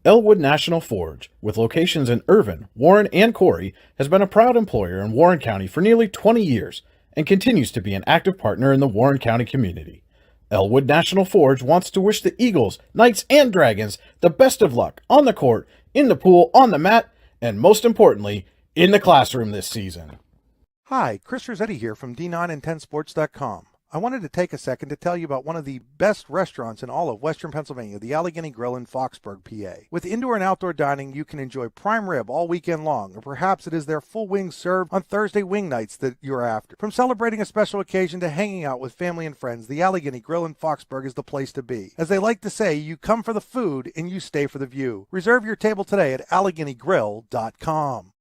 Elwood National Forge, with locations in Irvin, Warren, and Corry, has been a proud employer in Warren County for nearly 20 years and continues to be an active partner in the Warren County community. Elwood National Forge wants to wish the Eagles, Knights, and Dragons the best of luck on the court, in the pool, on the mat, and most importantly, in the classroom this season. Hi, Chris Rossetti here from D9and10sports.com. I wanted to take a second to tell you about one of the best restaurants in all of Western Pennsylvania, the Allegheny Grill in Foxburg, PA. With indoor and outdoor dining, you can enjoy prime rib all weekend long, or perhaps it is their full wings served on Thursday wing nights that you're after. From celebrating a special occasion to hanging out with family and friends, the Allegheny Grill in Foxburg is the place to be. As they like to say, you come for the food and you stay for the view. Reserve your table today at AlleghenyGrill.com.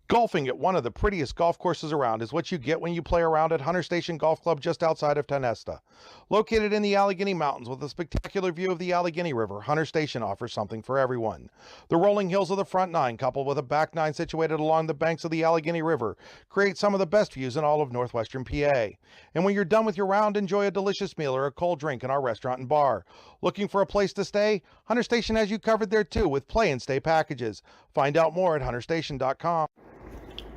Golfing at one of the prettiest golf courses around is what you get when you play around at Hunter Station Golf Club just outside of Tonesta. Located in the Allegheny Mountains with a spectacular view of the Allegheny River, Hunter Station offers something for everyone. The rolling hills of the front nine, coupled with a back nine situated along the banks of the Allegheny River, create some of the best views in all of northwestern PA. And when you're done with your round, enjoy a delicious meal or a cold drink in our restaurant and bar. Looking for a place to stay? Hunter Station has you covered there too with play and stay packages. Find out more at hunterstation.com.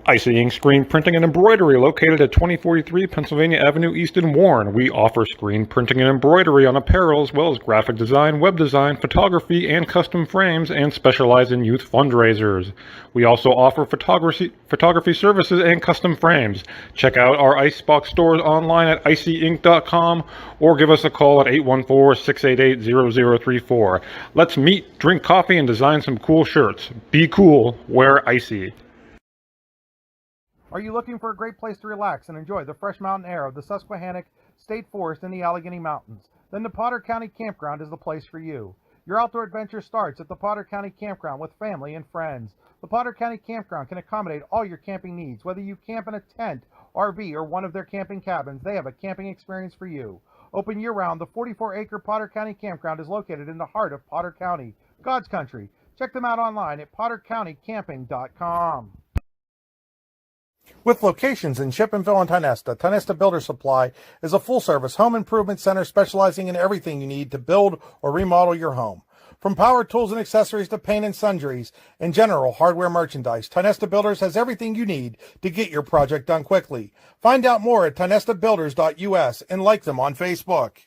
Icy Ink Screen Printing and Embroidery, located at 2043 Pennsylvania Avenue East in Warren. We offer screen printing and embroidery on apparel, as well as graphic design, web design, photography, and custom frames, and specialize in youth fundraisers. We also offer photography services and custom frames. Check out our Icebox stores online at icyink.com or give us a call at 814-688-0034. Let's meet, drink coffee, and design some cool shirts. Be cool, wear Icy. Are you looking for a great place to relax and enjoy the fresh mountain air of the Susquehannock State Forest in the Allegheny Mountains? Then the Potter County Campground is the place for you. Your outdoor adventure starts at the Potter County Campground with family and friends. The Potter County Campground can accommodate all your camping needs. Whether you camp in a tent, RV, or one of their camping cabins, they have a camping experience for you. Open year-round, the 44-acre Potter County Campground is located in the heart of Potter County, God's country. Check them out online at pottercountycamping.com. With locations in Shippenville and Tonesta, Tonesta Builder Supply is a full-service home improvement center specializing in everything you need to build or remodel your home. From power tools and accessories to paint and sundries and general hardware merchandise, Tonesta Builders has everything you need to get your project done quickly. Find out more at tonestabuilders.us and like them on Facebook.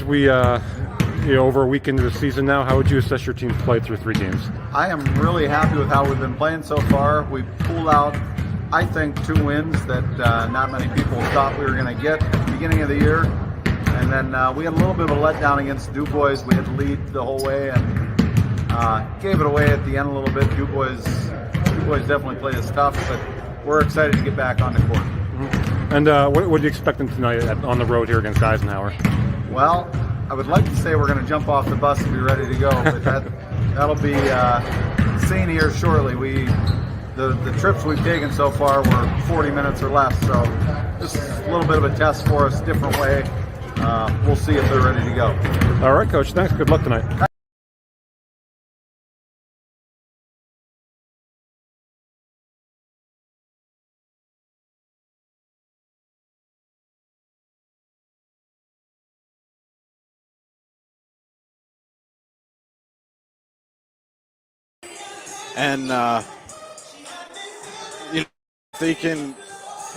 we over a week into the season now, how would you assess your team's play through 3 games? I am really happy with how we've been playing so far. We pulled out, I think, 2 wins that not many people thought we were going to get at the beginning of the year. And then we had a little bit of a letdown against Du Bois. We had the lead the whole way and gave it away at the end a little bit. Du Bois definitely played us tough, but we're excited to get back on the court. Mm-hmm. And what are you expecting tonight on the road here against Eisenhower? Well, I would like to say we're going to jump off the bus and be ready to go, but that'll be seen here shortly. The trips we've taken so far were 40 minutes or less, so this is a little bit of a test for us, different way. We'll see if they're ready to go. All right, Coach. Thanks. Good luck tonight. And they can,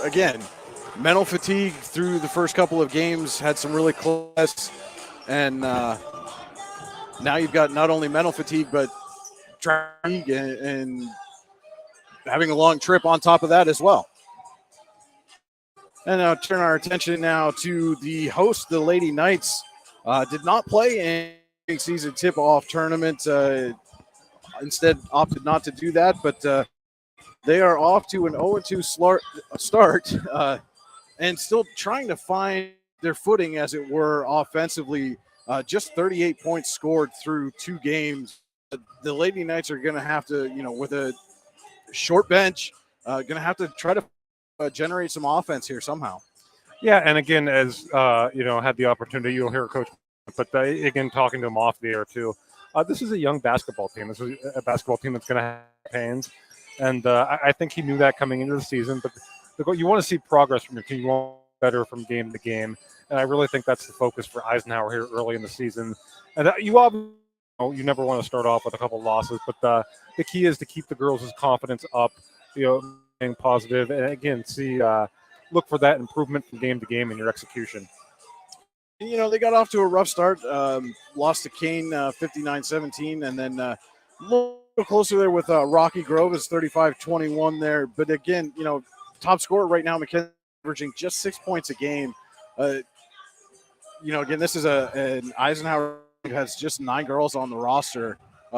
again, mental fatigue through the first couple of games, had some really close, and now you've got not only mental fatigue but fatigue and having a long trip on top of that as well. And now turn our attention now to the host, the Lady Knights. Did not play in season tip-off tournament. Instead opted not to do that, but they are off to an 0-2 start and still trying to find their footing, as it were, offensively. Just 38 points scored through 2 games. The Lady Knights are going to have to, with a short bench, going to have to try to generate some offense here somehow. Yeah, and again, as had the opportunity, you'll hear Coach, but again, talking to him off the air too. This is a young basketball team. This is a basketball team that's going to have pains. And I think he knew that coming into the season. But you want to see progress from your team. You want better from game to game. And I really think that's the focus for Eisenhower here early in the season. And you never want to start off with a couple losses. But the key is to keep the girls' confidence up, being positive. And, again, look for that improvement from game to game in your execution. They got off to a rough start, lost to Kane 59-17, and then a little closer there with Rocky Grove is 35-21 there. But again, top scorer right now, McKenzie, averaging just 6 points a game. Again, this is an Eisenhower who has just 9 girls on the roster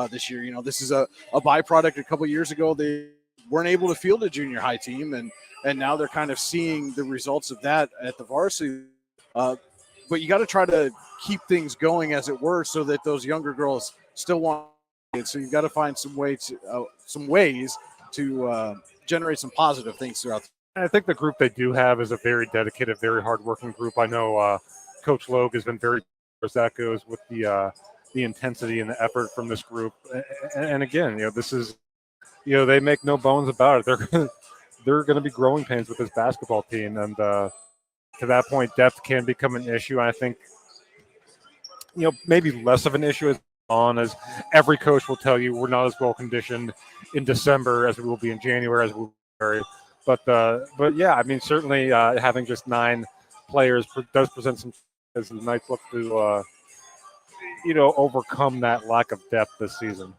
this year. This is a byproduct. A couple years ago, they weren't able to field a junior high team, and now they're kind of seeing the results of that at the varsity. But you got to try to keep things going, as it were, so that those younger girls still want it. So you've got to find some ways to generate some positive things throughout. I think the group they do have is a very dedicated, very hardworking group. I know Coach Logue has been very, as that goes, with the intensity and the effort from this group. And again, this is, they make no bones about it. They're going to be growing pains with this basketball team, and to that point, depth can become an issue. I think, maybe less of an issue as every coach will tell you, we're not as well conditioned in December as we will be in January, as we will be in February. But yeah, I mean, certainly having just 9 players does present some as the Knights look to, overcome that lack of depth this season.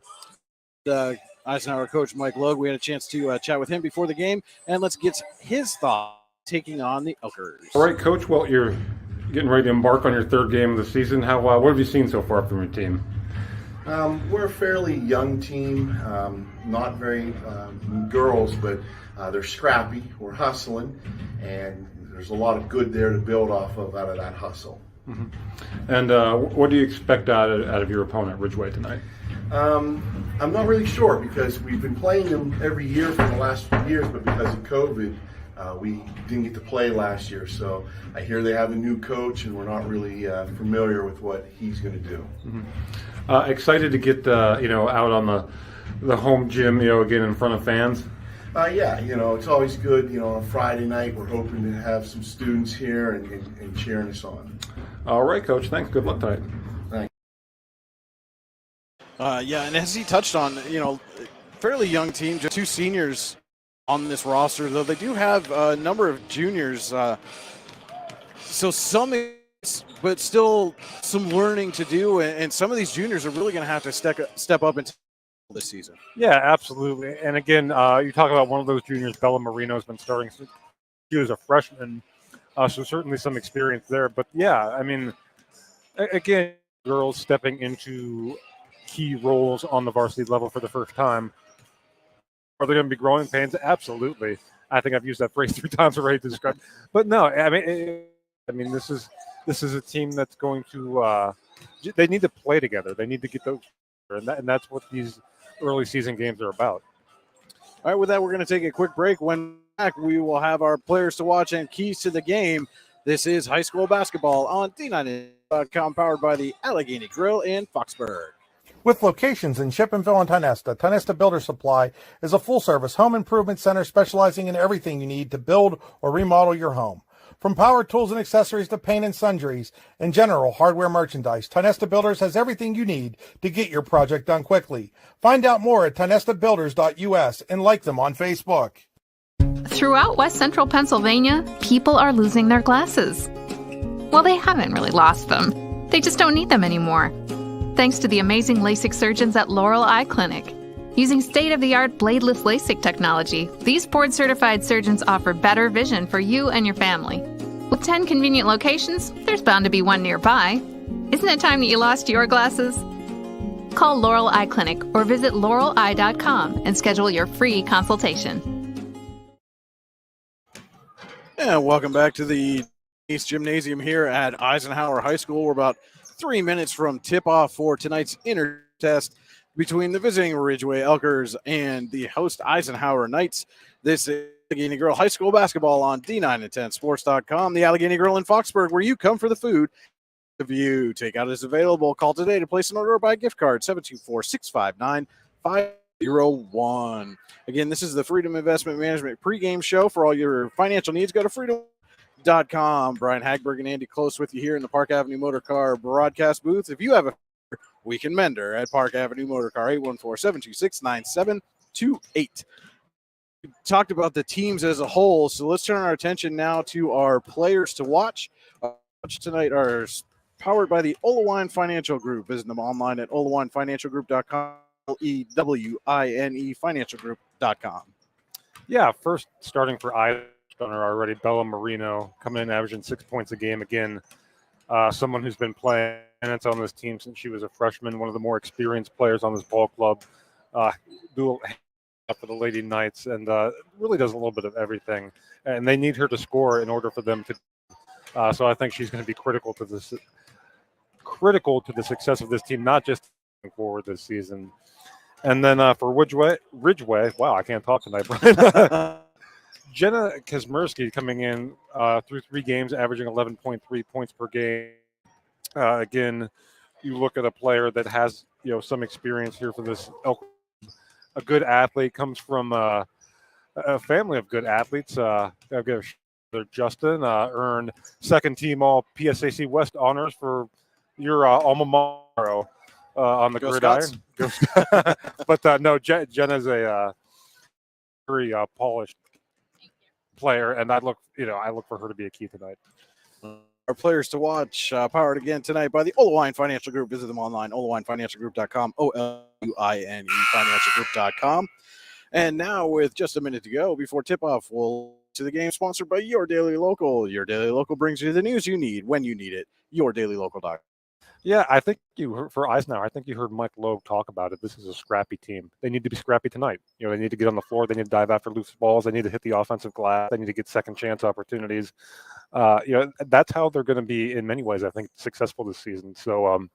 Eisenhower coach Mike Logue, we had a chance to chat with him before the game, and let's get his thoughts taking on the Elkers. All right, Coach. Well, you're getting ready to embark on your 3rd game of the season. What have you seen so far from your team? We're a fairly young team, not very girls, but they're scrappy. We're hustling, and there's a lot of good there to build off of out of that hustle. Mm-hmm. And what do you expect out of your opponent, Ridgway, tonight? I'm not really sure, because we've been playing them every year for the last few years, but because of COVID, we didn't get to play last year, so I hear they have a new coach, and we're not really familiar with what he's going to do. Mm-hmm. Excited to get out on the home gym, again in front of fans. Yeah, it's always good. On a Friday night, we're hoping to have some students here and cheering us on. All right, Coach. Thanks. Good luck tonight. Thanks. Yeah, and as he touched on, fairly young team, just 2 seniors on this roster, though they do have a number of juniors. So some but still some learning to do, and some of these juniors are really going to have to step up into this season. Yeah, absolutely. And again, you talk about one of those juniors, Bella Moreno, has been starting since she was a freshman, so certainly some experience there. But yeah, I mean, again, girls stepping into key roles on the varsity level for the first time. Are there going to be growing pains? Absolutely. I think I've used that phrase 3 times already to describe. But no, I mean, this is a team that's going to. They need to play together. They need to get those, and that's what these early season games are about. All right, with that, we're going to take a quick break. When back, we will have our players to watch and keys to the game. This is high school basketball on D9.com, powered by the Allegheny Grill in Foxburg. With locations in Shippenville and Tionesta, Tionesta Builder Supply is a full-service home improvement center specializing in everything you need to build or remodel your home. From power tools and accessories to paint and sundries and general hardware merchandise, Tionesta Builders has everything you need to get your project done quickly. Find out more at tionestabuilders.us and like them on Facebook. Throughout West Central Pennsylvania, people are losing their glasses. Well, they haven't really lost them. They just don't need them anymore. Thanks to the amazing LASIK surgeons at Laurel Eye Clinic. Using state-of-the-art bladeless LASIK technology, these board-certified surgeons offer better vision for you and your family. With 10 convenient locations, there's bound to be one nearby. Isn't it time that you lost your glasses? Call Laurel Eye Clinic or visit laureleye.com and schedule your free consultation. And welcome back to the East Gymnasium here at Eisenhower High School. We're about 3 minutes from tip-off for tonight's inter-test between the visiting Ridgway Elkers and the host Eisenhower Knights. This is Allegheny Grill High School basketball on D910sports.com, the Allegheny Grill in Foxburg, where you come for the food. The view takeout is available. Call today to place an order or buy a gift card, 724-659-501. Again, this is the Freedom Investment Management pregame show. For all your financial needs, go to freedom.com. Brian Hagberg and Andy Close with you here in the Park Avenue Motor Car broadcast booth. If you have a we can mender at Park Avenue Motor Car, 814-726-9728. We talked about the teams as a whole, so let's turn our attention now to our players to watch. Tonight are powered by the Olawine Financial Group. Visit them online at olawinefinancialgroup.com, Lewine financialgroup.com. Yeah, first starting for Eisner already, Bella Moreno coming in averaging 6 points a game again. Someone who's been playing minutes on this team since she was a freshman, one of the more experienced players on this ball club. Do for the Lady Knights and really does a little bit of everything. And they need her to score in order for them to. So I think she's going to be critical to the success of this team, not just moving forward this season. And then for Ridgway, wow, I can't talk tonight, Brian. Jenna Kasmersky coming in through 3 games, averaging 11.3 points per game. Again, you look at a player that has some experience here for this. A good athlete, comes from a family of good athletes. I'll give Justin earned second team all PSAC West honors for your alma mater on the gridiron. But no, Jenna's a very polished player, and I look for her to be a key tonight. Our players to watch, powered again tonight by the Olawine Financial Group. Visit them online, olawinefinancialgroup.com, OLUINE financialgroup.com. And now, with just a minute to go before tip-off, we'll to the game sponsored by Your Daily Local. Your Daily Local brings you the news you need when you need it. YourDailyLocal.com. Yeah, I think for Eisenhower, I think you heard Mike Loeb talk about it. This is a scrappy team. They need to be scrappy tonight. They need to get on the floor. They need to dive after loose balls. They need to hit the offensive glass. They need to get second chance opportunities. That's how they're going to be in many ways, I think, successful this season. So,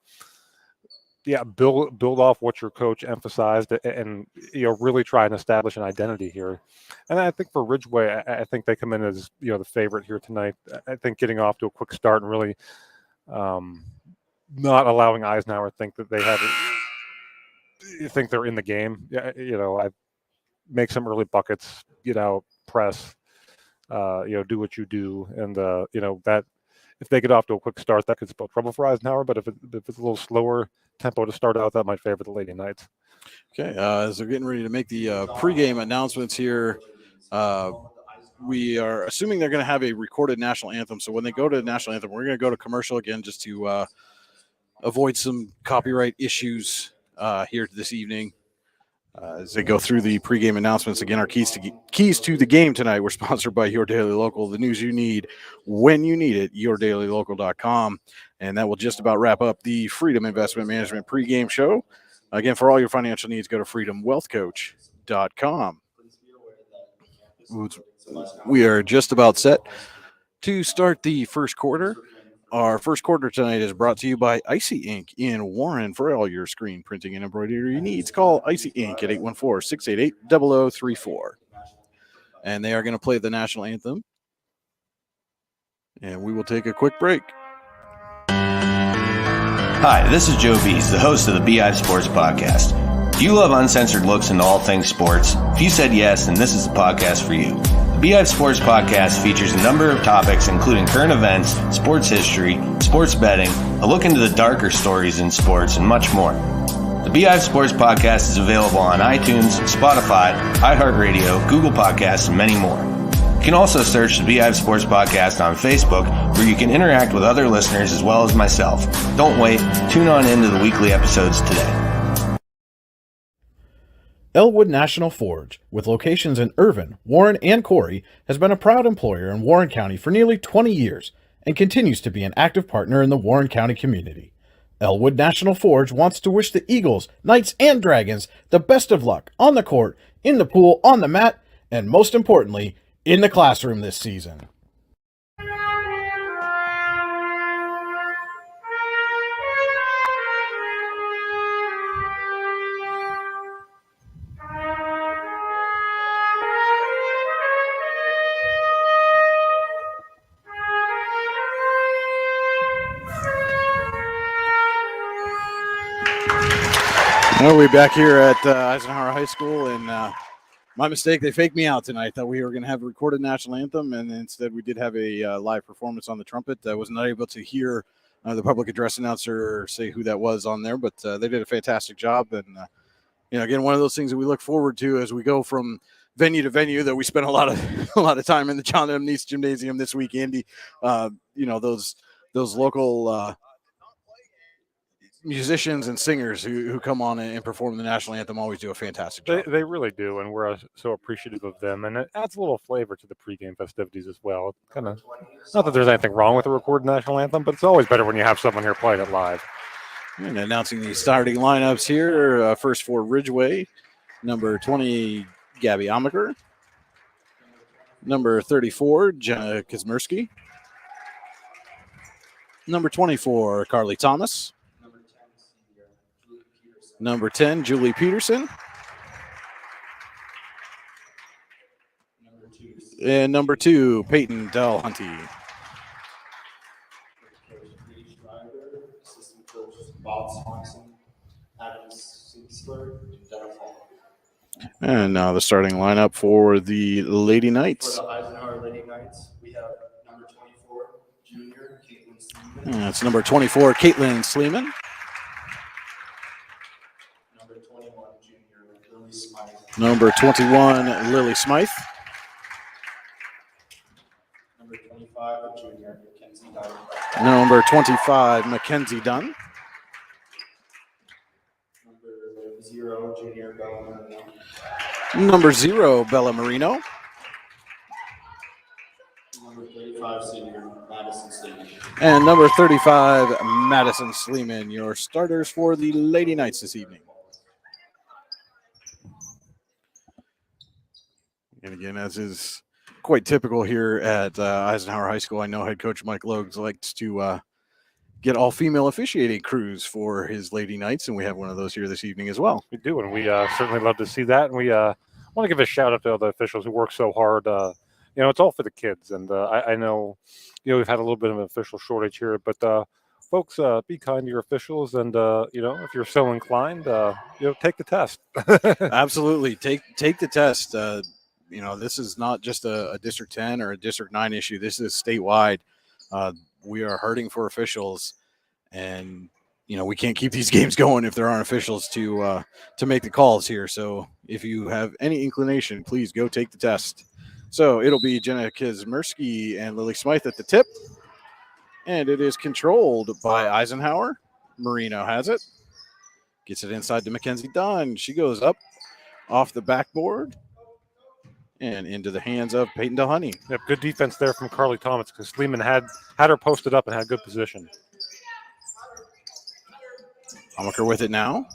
build off what your coach emphasized and really try and establish an identity here. And I think for Ridgway, I think they come in as the favorite here tonight. I think getting off to a quick start and really not allowing Eisenhower think that they have think they're in the game. I make some early buckets, press, do what you do. And, that if they get off to a quick start, that could spell trouble for Eisenhower. But if it's a little slower tempo to start out, that might favor the Lady Knights. Okay, as they're getting ready to make the pregame announcements here, we are assuming they're going to have a recorded national anthem. So when they go to the national anthem, we're going to go to commercial again just to avoid some copyright issues here this evening. As they go through the pregame announcements, again, our keys to the game tonight were sponsored by Your Daily Local, the news you need when you need it, yourdailylocal.com. And that will just about wrap up the Freedom Investment Management pregame show. Again, for all your financial needs, go to freedomwealthcoach.com. We are just about set to start the first quarter. Our first quarter tonight is brought to you by Icy Ink in Warren. For all your screen printing and embroidery needs, call Icy Ink at 814-688-0034. And they are going to play the national anthem. And we will take a quick break. Hi, this is Joe Bees, the host of the Beehive Sports Podcast. Do you love uncensored looks into all things sports? If you said yes, then this is the podcast for you. The Beehive Sports Podcast features a number of topics including current events, sports history, sports betting, a look into the darker stories in sports, and much more. The Beehive Sports Podcast is available on iTunes, Spotify, iHeartRadio, Google Podcasts, and many more. You can also search the Beehive Sports Podcast on Facebook, where you can interact with other listeners as well as myself. Don't wait. Tune on into the weekly episodes today. Elwood National Forge, with locations in Irvin, Warren, and Corry, has been a proud employer in Warren County for nearly 20 years and continues to be an active partner in the Warren County community. Elwood National Forge wants to wish the Eagles, Knights, and Dragons the best of luck on the court, in the pool, on the mat, and most importantly, in the classroom this season. Well, we're back here at Eisenhower High School, and my mistake, they faked me out tonight. Thought we were going to have a recorded national anthem, and instead we did have a live performance on the trumpet. I was not able to hear the public address announcer say who that was on there, but they did a fantastic job. And, again, one of those things that we look forward to as we go from venue to venue, that we spent a lot of time in the John M. Neese Gymnasium this week, Andy. Those local musicians and singers who come on and perform the national anthem always do a fantastic job. They really do, and we're so appreciative of them. And it adds a little flavor to the pregame festivities as well. Kind of, not that there's anything wrong with the recorded national anthem, but it's always better when you have someone here playing it live. And announcing the starting lineups here, first for Ridgway, number 20, Gabby Amaker, number 34, Jenna Kasmersky, number 24, Carly Thomas, number 10, Julie Peterson. And number 2, Peyton Delhunty. And now the starting lineup for the Lady Knights. For the Eisenhower Lady Knights, we have number 24, junior, Caitlin Sleeman. That's number 24, Caitlin Sleeman. Number 21, Lily Smythe. Number 25, junior, Mackenzie Dunn. Number 25, Mackenzie Dunn. Number 0, junior, Bella Moreno. Number 0, Bella Moreno. Number 35, senior, Madison Sleeman. And number 35, Madison Sleeman, your starters for the Lady Knights this evening. And again, as is quite typical here at Eisenhower High School, I know head coach Mike Logues likes to get all-female officiating crews for his Lady Knights, and we have one of those here this evening as well. We do, and we certainly love to see that. And we want to give a shout-out to all the officials who work so hard. It's all for the kids, and I know, we've had a little bit of an official shortage here, but folks, be kind to your officials, and if you're so inclined, take the test. Absolutely, take the test. This is not just a District 10 or a District 9 issue. This is statewide. We are hurting for officials, and we can't keep these games going if there aren't officials to make the calls here. So if you have any inclination, please go take the test. So it'll be Jenna Kasmersky and Lily Smythe at the tip. And it is controlled by Eisenhower. Moreno has it. Gets it inside to Mackenzie Dunn. She goes up off the backboard and into the hands of Peyton Delhoney. Yep, good defense there from Carly Thomas because Sleeman had her posted up and had good position. Amaker with it now.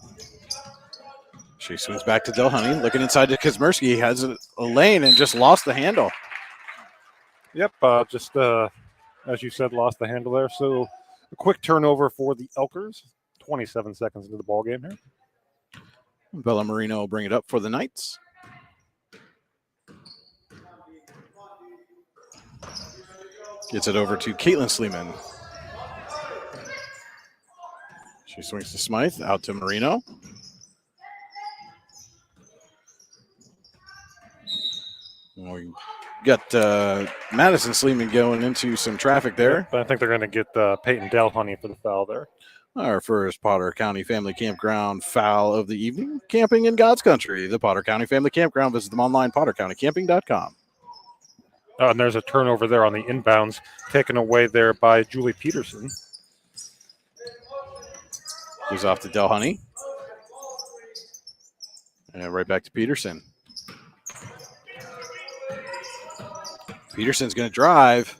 She swings back to Delhoney. Looking inside to Kasmersky. Has a lane and just lost the handle. Yep, just as you said, lost the handle there. So a quick turnover for the Elkers. 27 seconds into the ball game here. Bella Moreno will bring it up for the Knights. Gets it over to Caitlin Sleeman. She swings to Smythe, out to Moreno. We got Madison Sleeman going into some traffic there. But I think they're going to get Peyton Delhoney for the foul there. Our first Potter County Family Campground foul of the evening. Camping in God's Country. The Potter County Family Campground. Visit them online, pottercountycamping.com. And there's a turnover there on the inbounds, taken away there by Julie Peterson. Goes off to Delhoney. And right back to Peterson. Peterson's going to drive.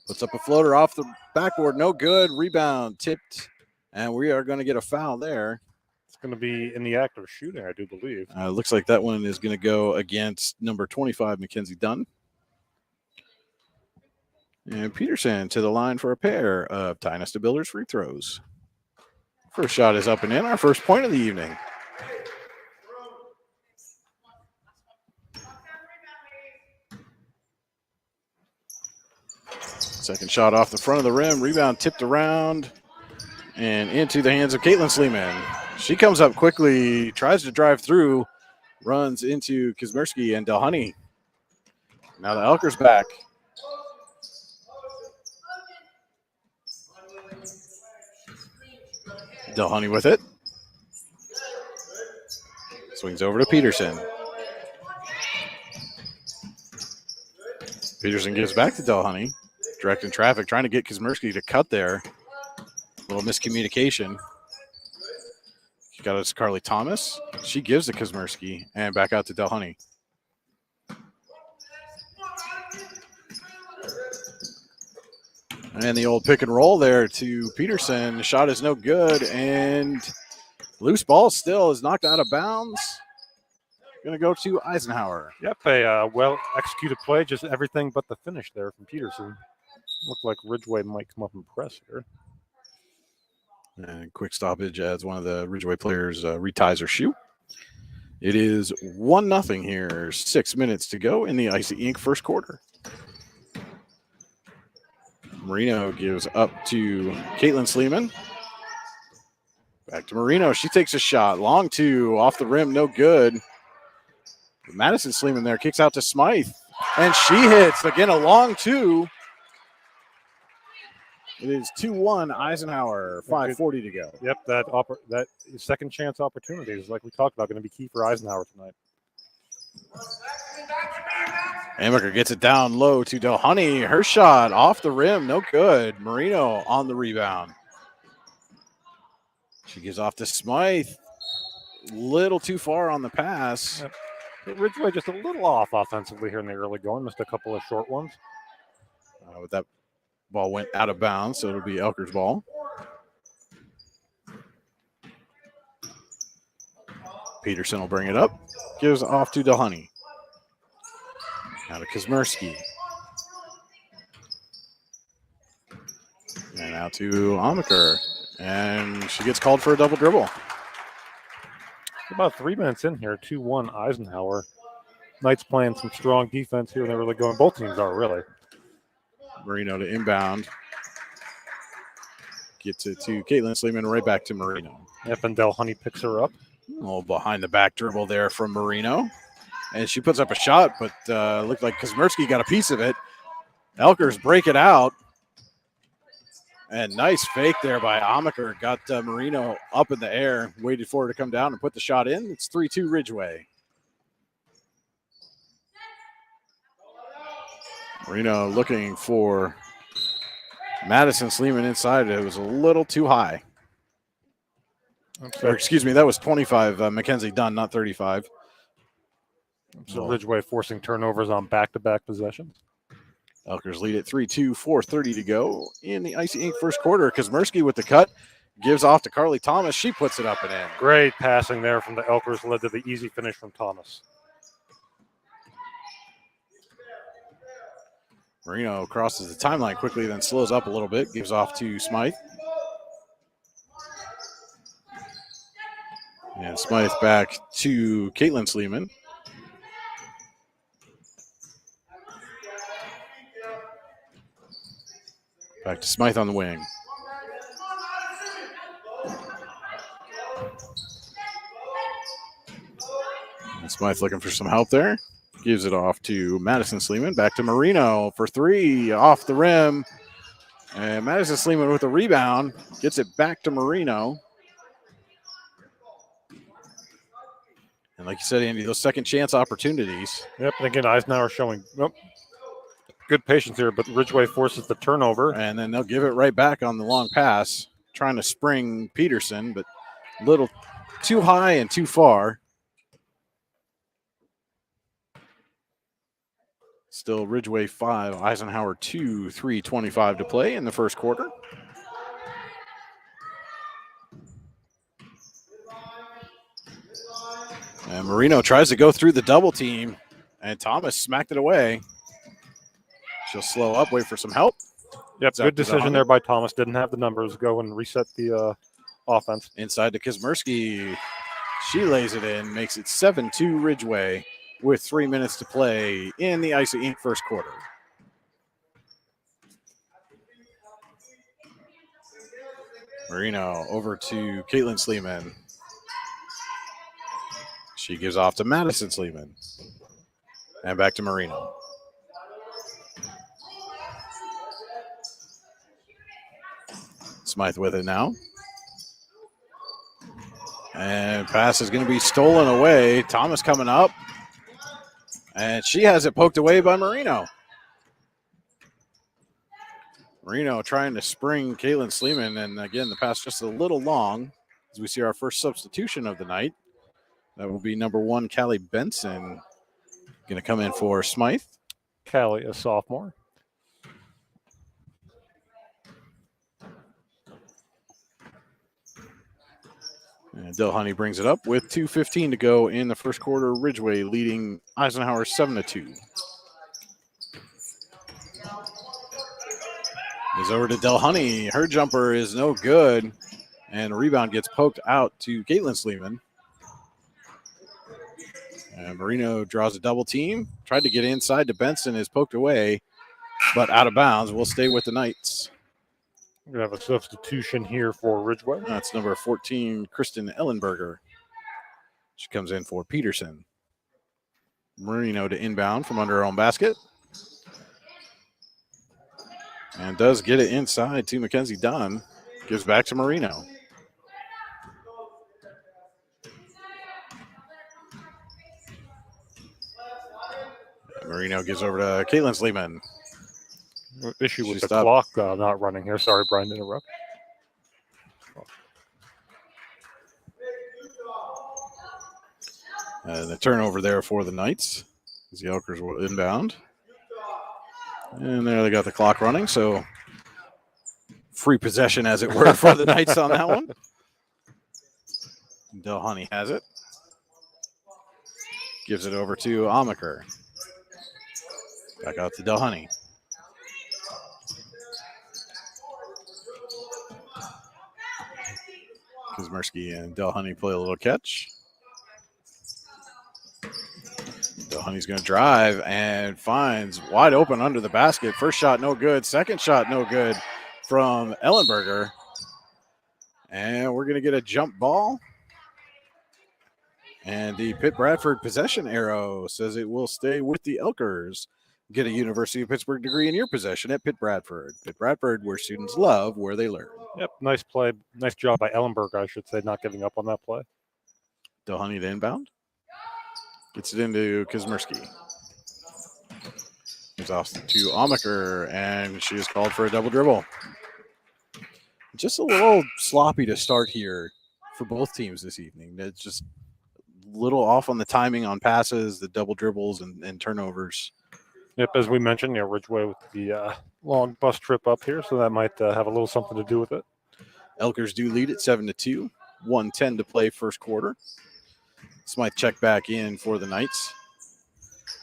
Puts up a floater off the backboard. No good. Rebound tipped. And we are going to get a foul there. It's going to be in the act of shooting, I do believe. Looks like that one is going to go against number 25, Mackenzie Dunn. And Peterson to the line for a pair of Ty Nesta Builders free throws. First shot is up and in. Our first point of the evening. Second shot off the front of the rim. Rebound tipped around and into the hands of Caitlin Sleeman. She comes up quickly, tries to drive through, runs into Kasmersky and Delhoney. Now the Elkers back. Delhoney with it. Swings over to Peterson. Peterson gives back to Delhoney. Directing traffic, trying to get Kasmersky to cut there. A little miscommunication. She got it to Carly Thomas. She gives to Kasmersky and back out to Delhoney. And the old pick and roll there to Peterson. The shot is no good, and loose ball still is knocked out of bounds. Going to go to Eisenhower. Yep, a well-executed play, just everything but the finish there from Peterson. Looked like Ridgway might come up and press here. And quick stoppage as one of the Ridgway players reties her shoe. It is 1-0 here. 6 minutes to go in the Icy Inc. first quarter. Moreno gives up to Caitlin Sleeman. Back to Moreno. She takes a shot. Long two. Off the rim. No good. Madison Sleeman there kicks out to Smythe. And she hits. Again, a long two. It is 2-1 Eisenhower. 5:40 to go. Yep, that second chance opportunities, like we talked about, going to be key for Eisenhower tonight. Amaker gets it down low to Delhoney. Her shot off the rim, no good. Moreno on the rebound. She gives off to Smythe. Little too far on the pass. Yep. Ridgway just a little off offensively here in the early going. Missed a couple of short ones. With that ball went out of bounds, so it'll be Elker's ball. Peterson will bring it up. Gives off to Delhoney. Now to Kasmersky. And out to Amaker. And she gets called for a double dribble. About 3 minutes in here, 2-1 Eisenhower. Knights playing some strong defense here, and they're really going. Both teams are really. Moreno to inbound. Gets it to Caitlin Sleeman, right back to Moreno. Yep, and Delhoney picks her up. A little behind the back dribble there from Moreno. And she puts up a shot, but looked like Kasmersky got a piece of it. Elkers break it out. And nice fake there by Amaker. Got Moreno up in the air, waited for her to come down and put the shot in. It's 3-2 Ridgway. Moreno looking for Madison Sleeman inside. It was a little too high. Or, excuse me, that was 25. Mackenzie Dunn, not 35. So Ridgway forcing turnovers on back-to-back possessions. Elkers lead at 3-2, 4:30 to go in the Icy Ink first quarter. Kasmersky with the cut. Gives off to Carly Thomas. She puts it up and in. Great passing there from the Elkers led to the easy finish from Thomas. Moreno crosses the timeline quickly, then slows up a little bit. Gives off to Smythe. And Smythe back to Caitlin Sleeman. Back to Smythe on the wing. And Smythe looking for some help there. Gives it off to Madison Sleeman. Back to Moreno for three. Off the rim. And Madison Sleeman with the rebound. Gets it back to Moreno. And like you said, Andy, those second chance opportunities. Yep, and again, Eisenhower showing good patience here, but Ridgway forces the turnover. And then they'll give it right back on the long pass. Trying to spring Peterson, but a little too high and too far. Still Ridgway 5, Eisenhower 2, 3:25 to play in the first quarter. And Moreno tries to go through the double team, and Thomas smacked it away. She'll slow up, wait for some help. Yep, good decision there by Thomas. Didn't have the numbers. Go and reset the offense. Inside to Kasmersky. She lays it in, makes it 7-2 Ridgway with 3 minutes to play in the Icy Ink first quarter. Moreno over to Caitlin Sleeman. She gives off to Madison Sleeman. And back to Moreno. Smythe with it now. And pass is going to be stolen away. Thomas coming up. And she has it poked away by Moreno. Moreno trying to spring Caitlin Sleeman. And again, the pass just a little long as we see our first substitution of the night. That will be number 1, Callie Benson. Going to come in for Smythe. Callie, a sophomore. And Delhoney brings it up with 2:15 to go in the first quarter. Ridgway leading Eisenhower 7-2. Is over to Delhoney. Her jumper is no good. And a rebound gets poked out to Caitlin Sleeman. And Moreno draws a double team. Tried to get inside to Benson, is poked away, but out of bounds. We'll stay with the Knights. We're going to have a substitution here for Ridgway. That's number 14, Kristen Ellenberger. She comes in for Peterson. Moreno to inbound from under her own basket. And does get it inside to Mackenzie Dunn. Gives back to Moreno. Moreno gives over to Caitlin Sleeman. Issue with the clock not running here. Sorry, Brian, to interrupt. The turnover there for the Knights as the Elkers will inbound. And there they got the clock running, so free possession, as it were, for the Knights on that one. Delhoney has it. Gives it over to Amaker. Back out to Delhoney. Kasmersky and Delhoney play a little catch. Delhoney's going to drive and finds wide open under the basket. First shot, no good. Second shot, no good from Ellenberger. And we're going to get a jump ball. And the Pitt Bradford possession arrow says it will stay with the Elkers. Get a University of Pittsburgh degree in your possession at Pitt Bradford. Pitt Bradford, where students love where they learn. Yep, nice play. Nice job by Ellenberger, I should say, not giving up on that play. Delhoney to inbound. Gets it into Kasmersky. Moves off to Amaker, and she is called for a double dribble. Just a little sloppy to start here for both teams this evening. It's just a little off on the timing on passes, the double dribbles, and turnovers. Yep, as we mentioned, Ridgway with the long bus trip up here, so that might have a little something to do with it. Elkers do lead at 7-2. 1:10 to play first quarter. Smythe check back in for the Knights.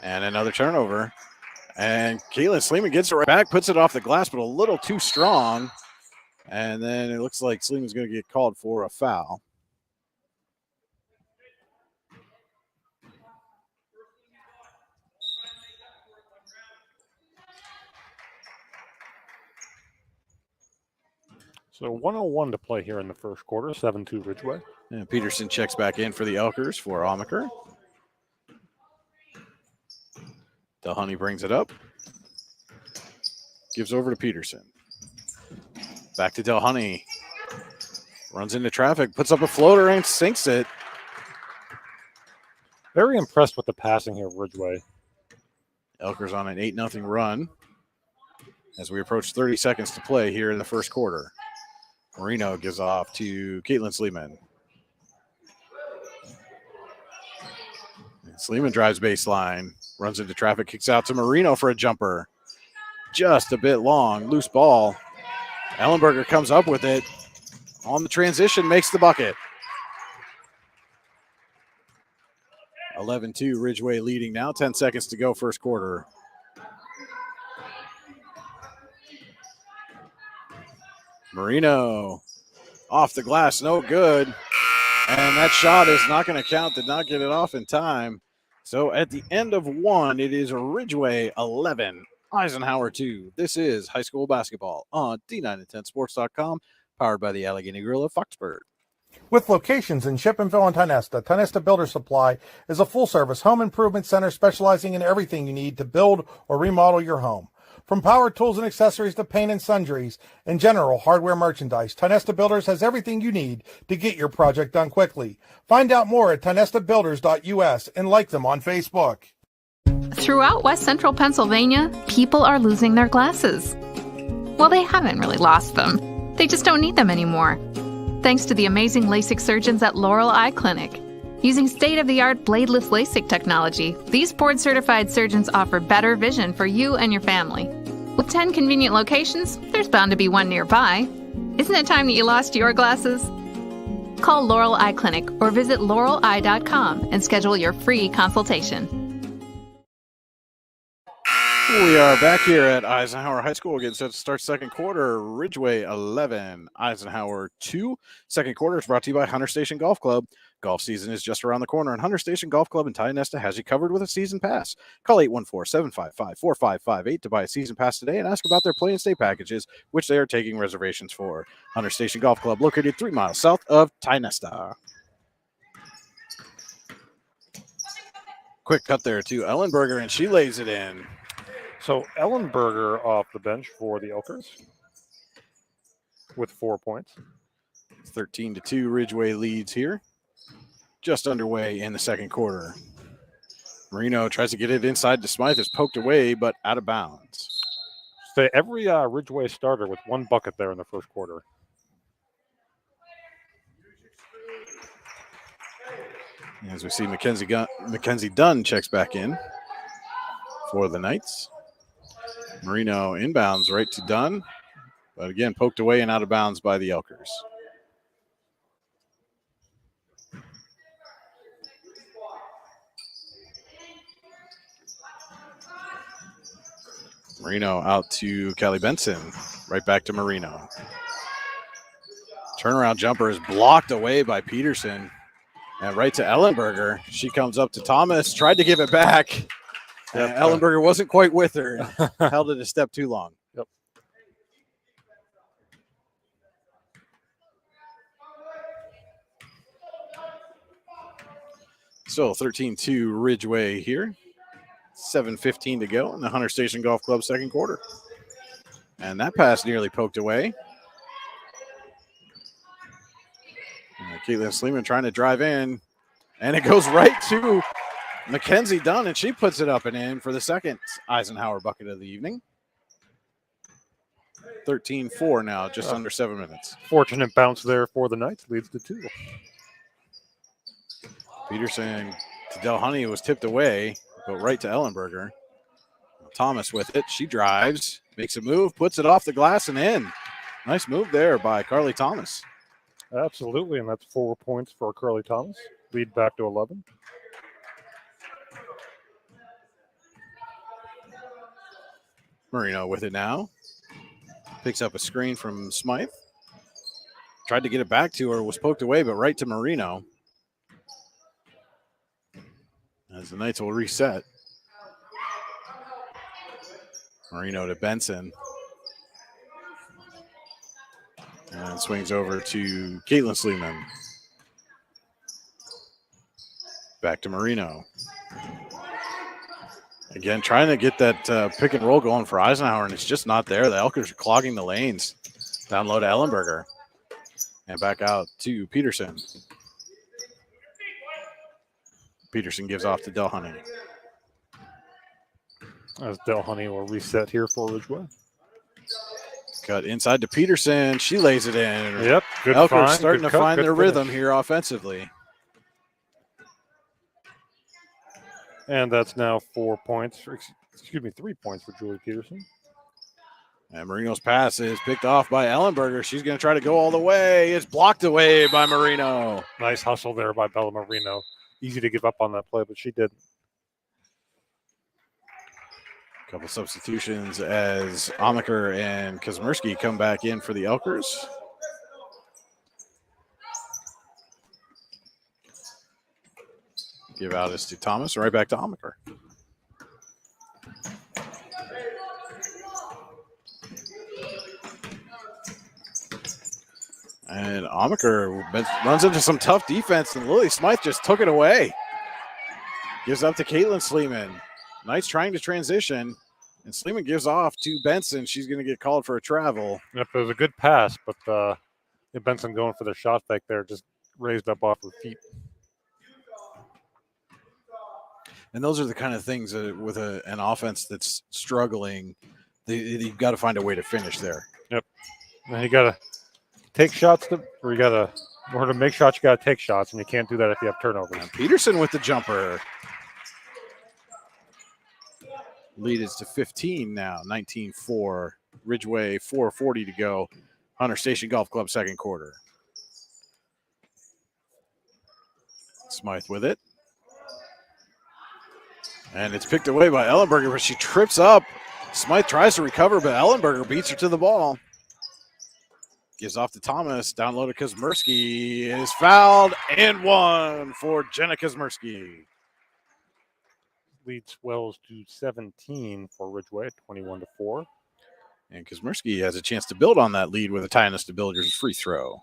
And another turnover. And Caitlin Sleeman gets it right back, puts it off the glass, but a little too strong. And then it looks like Sleeman's going to get called for a foul. So 1:01 to play here in the first quarter, 7-2 Ridgway. And Peterson checks back in for the Elkers for Amaker. Delhoney brings it up. Gives over to Peterson. Back to Delhoney. Runs into traffic, puts up a floater and sinks it. Very impressed with the passing here, Ridgway. Elkers on an 8-0 run as we approach 30 seconds to play here in the first quarter. Moreno gives off to Caitlin Sleeman. And Sleeman drives baseline, runs into traffic, kicks out to Moreno for a jumper. Just a bit long, loose ball. Ellenberger comes up with it. On the transition, makes the bucket. 11-2, Ridgway leading now. 10 seconds to go first quarter. Moreno off the glass, no good. And that shot is not going to count, did not get it off in time. So at the end of one, it is Ridgway 11, Eisenhower 2. This is high school basketball on D910sports.com, powered by the Allegheny Grill of Foxburg. With locations in Shippenville and Tionesta, Tionesta Builder Supply is a full-service home improvement center specializing in everything you need to build or remodel your home. From power tools and accessories to paint and sundries and general hardware merchandise, Tionesta Builders has everything you need to get your project done quickly. Find out more at tionestabuilders.us and like them on Facebook. Throughout West Central Pennsylvania, people are losing their glasses. Well, they haven't really lost them. They just don't need them anymore. Thanks to the amazing LASIK surgeons at Laurel Eye Clinic. Using state-of-the-art bladeless LASIK technology, these board-certified surgeons offer better vision for you and your family. With 10 convenient locations, there's bound to be one nearby. Isn't it time that you lost your glasses? Call Laurel Eye Clinic or visit laureleye.com and schedule your free consultation. We are back here at Eisenhower High School. Getting set to start second quarter. Ridgway 11, Eisenhower 2. Second quarter is brought to you by Hunter Station Golf Club. Golf season is just around the corner, and Hunter Station Golf Club in Tionesta has you covered with a season pass. Call 814-755-4558 to buy a season pass today and ask about their play and stay packages, which they are taking reservations for. Hunter Station Golf Club, located 3 miles south of Tionesta. Quick cut there to Ellenberger, and she lays it in. So Ellenberger off the bench for the Elkers with 4 points. 13-2, Ridgway leads here. Just underway in the second quarter. Moreno tries to get it inside to Smythe. It's poked away, but out of bounds. So every Ridgway starter with 1 bucket there in the first quarter. As we see Mackenzie Dunn checks back in for the Knights. Moreno inbounds right to Dunn, but again poked away and out of bounds by the Elkers. Moreno out to Callie Benson, right back to Moreno. Turnaround jumper is blocked away by Peterson. And right to Ellenberger. She comes up to Thomas, tried to give it back. Yep. Ellenberger wasn't quite with her. Held it a step too long. Yep. Still 13-2 Ridgway here. 7:15 to go in the Hunter Station Golf Club second quarter. And that pass nearly poked away. Caitlin Sleeman trying to drive in. And it goes right to Mackenzie Dunn, and she puts it up and in for the second Eisenhower bucket of the evening. 13-4 now, just under 7 minutes. Fortunate bounce there for the Knights, leads to 2. Peterson to Delhoney, was tipped away, but right to Ellenberger. Thomas with it. She drives, makes a move, puts it off the glass and in. Nice move there by Carly Thomas. Absolutely, and that's 4 points for Carly Thomas. Lead back to 11. Moreno with it now. Picks up a screen from Smythe. Tried to get it back to her, was poked away, but right to Moreno. As the Knights will reset. Moreno to Benson. And swings over to Caitlin Sleeman. Back to Moreno. Again, trying to get that pick and roll going for Eisenhower, and it's just not there. The Elkers are clogging the lanes. Down low to Ellenberger. And back out to Peterson. Peterson gives off to Delhoney. As Delhoney will reset here for Ridgway. Cut inside to Peterson. She lays it in. Yep, good Elkers find, starting good to cut, find good their finish. rhythm here offensively. And that's now 4 points, 3 points for Julie Peterson. And Marino's pass is picked off by Ellenberger. She's going to try to go all the way. It's blocked away by Moreno. Nice hustle there by Bella Marino. Easy to give up on that play, but she didn't. Couple substitutions as Amaker and Kasmersky come back in for the Elkers. Give out is to Thomas, right back to Amaker. And Amaker runs into some tough defense, and Lily Smythe just took it away. Gives up to Caitlin Sleeman. Knights trying to transition, and Sleeman gives off to Benson. She's going to get called for a travel. Yep, it was a good pass, but Benson going for the shot back there, just raised up off her feet. And those are the kind of things that with an offense that's struggling, you've got to find a way to finish there. Yep. And you got to take shots, in order to make shots, you got to take shots, and you can't do that if you have turnovers. And Peterson with the jumper. Lead is to 15 now, 19-4. Ridgway, 4:40 to go. Hunter Station Golf Club, second quarter. Smythe with it. And it's picked away by Ellenberger, but she trips up. Smythe tries to recover, but Ellenberger beats her to the ball. Gives off to Thomas. Down low to Kasmersky. Is fouled and one for Jenna Kasmersky. Lead swells to 17 for Ridgway, 21-4. And Kasmersky has a chance to build on that lead with a Tynus to Billiards free throw.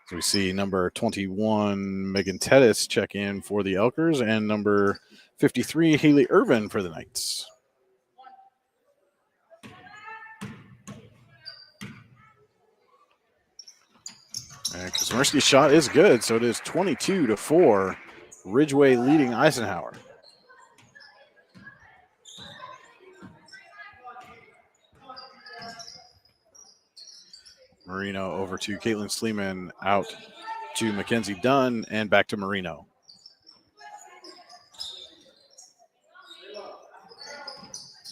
So we see number 21, Megan Tedis, check in for the Elkers, and number 53, Haley Irvin for the Knights. And Kasmersky's shot is good, so it is 22-4. Ridgway leading Eisenhower. Moreno over to Caitlin Sleeman, out to Mackenzie Dunn, and back to Moreno.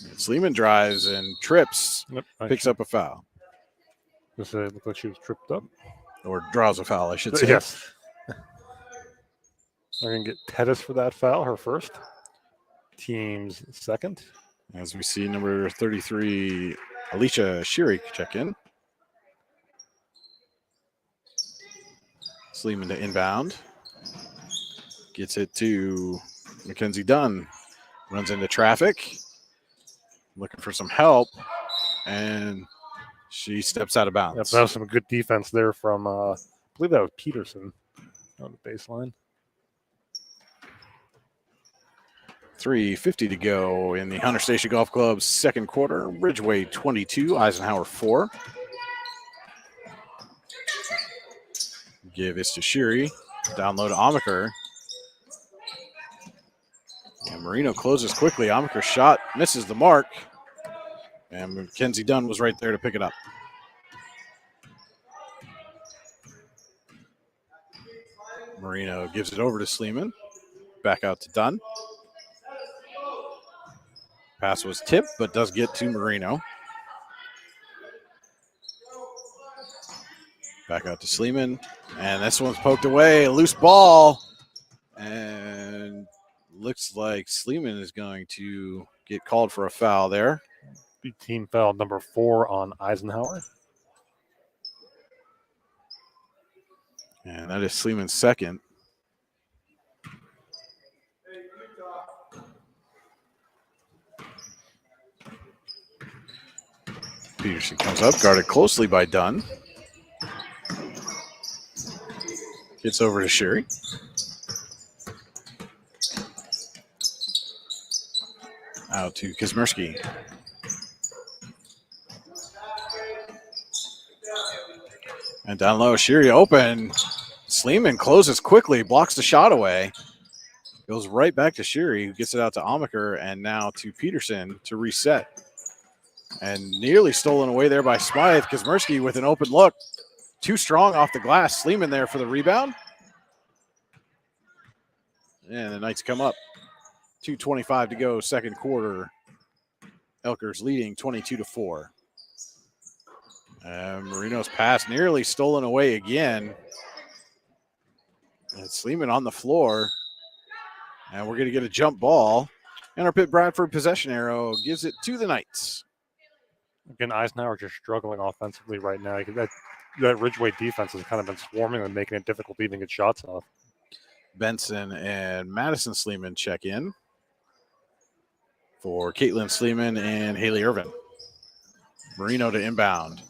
And Sleeman drives and trips, picks up a foul. It looked like she was tripped up. Or draws a foul, I should say. Yes. They're going to get Tedis for that foul, her first. Team's second. As we see number 33, Alicia Sheery, check in. Sleeman to inbound. Gets it to Mackenzie Dunn. Runs into traffic. Looking for some help. And she steps out of bounds. Yep, that was some good defense there from, I believe that was Peterson on the baseline. 3:50 to go in the Hunter Station Golf Club's second quarter. Ridgway 22, Eisenhower 4. Give is to Sheery. Down low to Amaker. And Moreno closes quickly. Amaker's shot misses the mark. And Mackenzie Dunn was right there to pick it up. Moreno gives it over to Sleeman. Back out to Dunn. Pass was tipped, but does get to Moreno. Back out to Sleeman. And this one's poked away. Loose ball. And looks like Sleeman is going to get called for a foul there. Be team foul number 4 on Eisenhower. And that is Sleeman's second. Peterson comes up, guarded closely by Dunn. Gets over to Sherry. Out to Kasmersky. And down low, Sherry open. Sleeman closes quickly, blocks the shot away. Goes right back to Sherry, who gets it out to Amaker, and now to Peterson to reset. And nearly stolen away there by Smythe. Kasmersky with an open look. Too strong off the glass. Sleeman there for the rebound. And the Knights come up. 2:25 to go, second quarter. Elkers leading 22-4. Moreno's pass nearly stolen away again. And Sleeman on the floor. And we're going to get a jump ball. And our Pitt Bradford possession arrow gives it to the Knights. Again, Eisenhower just struggling offensively right now. That Ridgway defense has kind of been swarming and making it difficult to even get shots off. Benson and Madison Sleeman check in for Caitlin Sleeman and Haley Irvin. Moreno to inbound.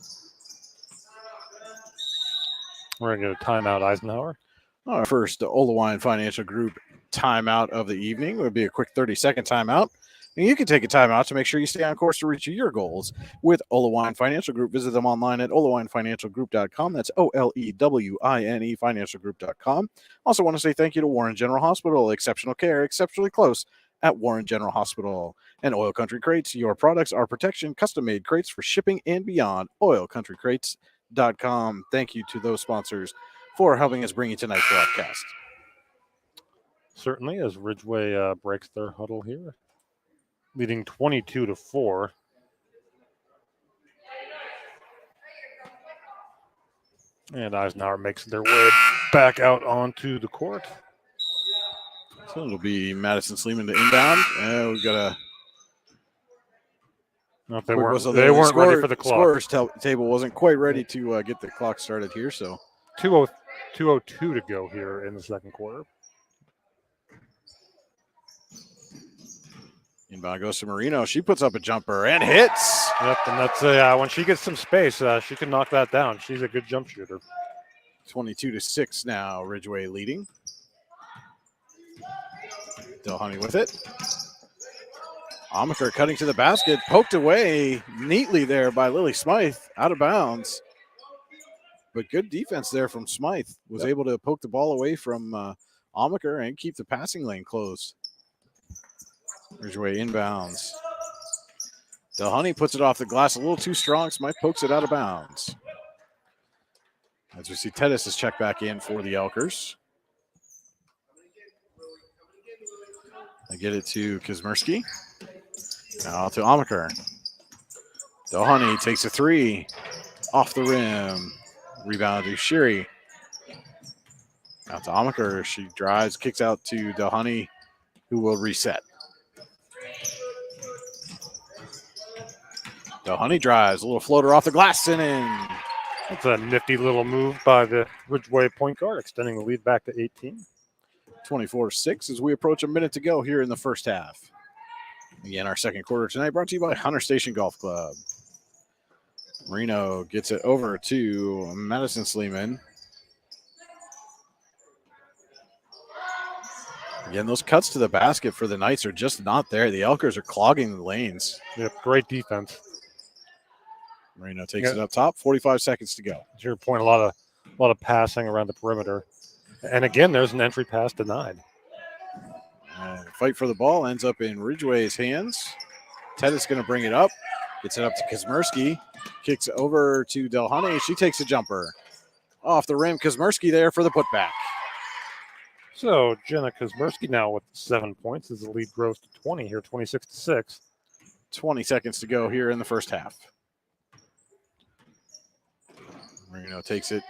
We're going to get a timeout, Eisenhower. Our first Olawine Financial Group timeout of the evening would be a quick 30-second timeout. And you can take a timeout to make sure you stay on course to reach your goals with Olawine Financial Group. Visit them online at olawinefinancialgroup.com. That's OLEWINE financialgroup.com. Also want to say thank you to Warren General Hospital. Exceptional care, exceptionally close at Warren General Hospital. And Oil Country Crates. Your products are protection, custom-made crates for shipping and beyond. OilCountryCrates.com. Thank you to those sponsors for helping us bring you tonight's broadcast. Certainly, as Ridgway breaks their huddle here. Leading 22-4. And Eisenhower makes their way back out onto the court. So it'll be Madison Sleeman to inbound. And we've got a... No, they weren't ready for the clock. Scorer's table wasn't quite ready to get the clock started here, so... 2:02 to go here in the second quarter. Inbound goes to Moreno. She puts up a jumper and hits. Yep, and that's when she gets some space, she can knock that down. She's a good jump shooter. 22-6 now, Ridgway leading. Delhoney with it. Amaker cutting to the basket, poked away neatly there by Lily Smythe, out of bounds. But good defense there from Smythe. Was able to poke the ball away from Amaker and keep the passing lane closed. Ridgway inbounds. Delhoney puts it off the glass a little too strong. Smythe pokes it out of bounds. As we see Tedis is checked back in for the Elkers. I get it to Kasmersky. Now to Amaker. Delhoney takes a three. Off the rim. Rebound to Sherry. Out to Amaker. She drives, kicks out to Delhoney, who will reset. Delhoney drives, a little floater off the glass and in. That's a nifty little move by the Ridgway point guard, extending the lead back to 18. 24-6 as we approach a minute to go here in the first half. Again, our second quarter tonight brought to you by Hunter Station Golf Club. Moreno gets it over to Madison Sleeman. Again, those cuts to the basket for the Knights are just not there. The Elkers are clogging the lanes. Yep, great defense. Moreno takes it up top. 45 seconds to go. To your point, a lot of passing around the perimeter. And again, there's an entry pass denied. Fight for the ball ends up in Ridgway's hands. Ted is going to bring it up. Gets it up to Kasmersky. Kicks over to Delhoney. She takes a jumper. Off the rim, Kasmersky there for the putback. So Jenna Kasmersky now with 7 points as the lead grows to 20 here, 26-6. 20 seconds to go here in the first half. Moreno takes it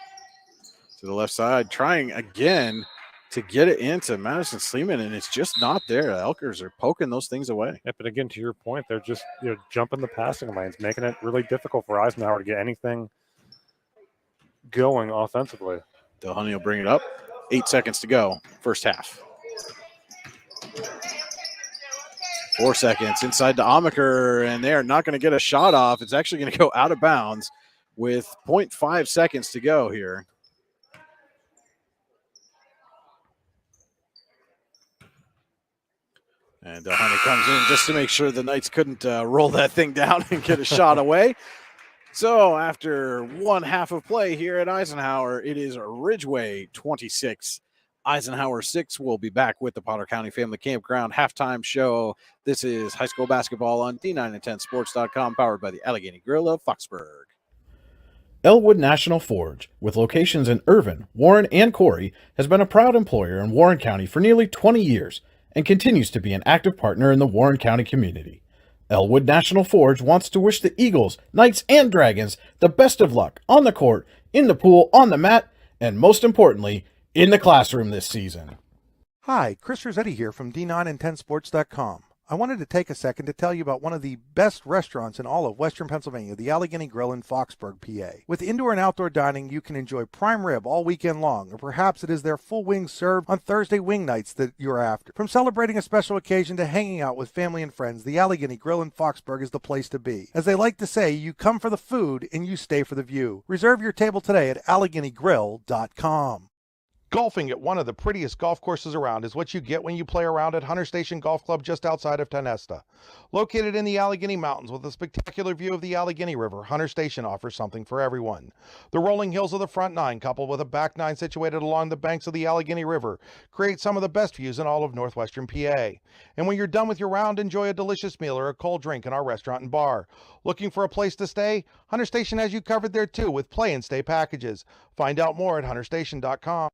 to the left side, trying again to get it into Madison Sleeman, and it's just not there. The Elkers are poking those things away. Yep, and again, to your point, they're just jumping the passing lanes, making it really difficult for Eisenhower to get anything going offensively. Delhoney will bring it up. 8 seconds to go, first half. 4 seconds inside to Amaker, and they are not going to get a shot off. It's actually going to go out of bounds with 0.5 seconds to go here. And Delhoney comes in just to make sure the Knights couldn't roll that thing down and get a shot away. So after one half of play here at Eisenhower, it is Ridgway 26, Eisenhower 6. We'll be back with the Potter County Family Campground halftime show. This is high school basketball on D9and10sports.com, powered by the Allegheny Grill of Foxburg. Elwood National Forge, with locations in Irvin, Warren, and Corey, has been a proud employer in Warren County for nearly 20 years and continues to be an active partner in the Warren County community. Elwood National Forge wants to wish the Eagles, Knights, and Dragons the best of luck on the court, in the pool, on the mat, and most importantly, in the classroom this season. Hi, Chris Rossetti here from D9and10sports.com. I wanted to take a second to tell you about one of the best restaurants in all of Western Pennsylvania, the Allegheny Grill in Foxburg, PA. With indoor and outdoor dining, you can enjoy prime rib all weekend long, or perhaps it is their full wings served on Thursday wing nights that you're after. From celebrating a special occasion to hanging out with family and friends, the Allegheny Grill in Foxburg is the place to be. As they like to say, you come for the food and you stay for the view. Reserve your table today at AlleghenyGrill.com. Golfing at one of the prettiest golf courses around is what you get when you play around at Hunter Station Golf Club just outside of Tonesta. Located in the Allegheny Mountains with a spectacular view of the Allegheny River, Hunter Station offers something for everyone. The rolling hills of the front nine, coupled with a back nine situated along the banks of the Allegheny River, create some of the best views in all of northwestern PA. And when you're done with your round, enjoy a delicious meal or a cold drink in our restaurant and bar. Looking for a place to stay? Hunter Station has you covered there too with play and stay packages. Find out more at hunterstation.com.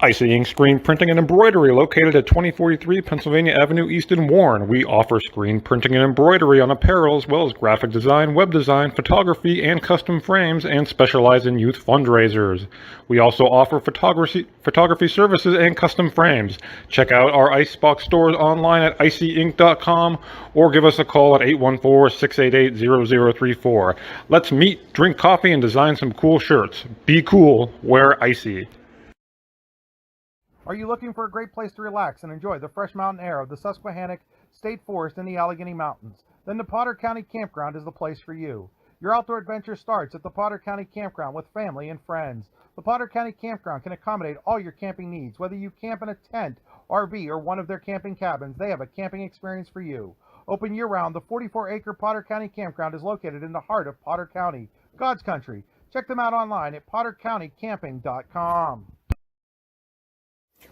Icy Ink Screen Printing and Embroidery, located at 2043 Pennsylvania Avenue East in Warren. We offer screen printing and embroidery on apparel, as well as graphic design, web design, photography, and custom frames, and specialize in youth fundraisers. We also offer photography services and custom frames. Check out our Icebox stores online at icyink.com or give us a call at 814-688-0034. Let's meet, drink coffee, and design some cool shirts. Be cool, wear Icy. Are you looking for a great place to relax and enjoy the fresh mountain air of the Susquehannock State Forest in the Allegheny Mountains? Then the Potter County Campground is the place for you. Your outdoor adventure starts at the Potter County Campground with family and friends. The Potter County Campground can accommodate all your camping needs. Whether you camp in a tent, RV, or one of their camping cabins, they have a camping experience for you. Open year-round, the 44-acre Potter County Campground is located in the heart of Potter County, God's country. Check them out online at pottercountycamping.com.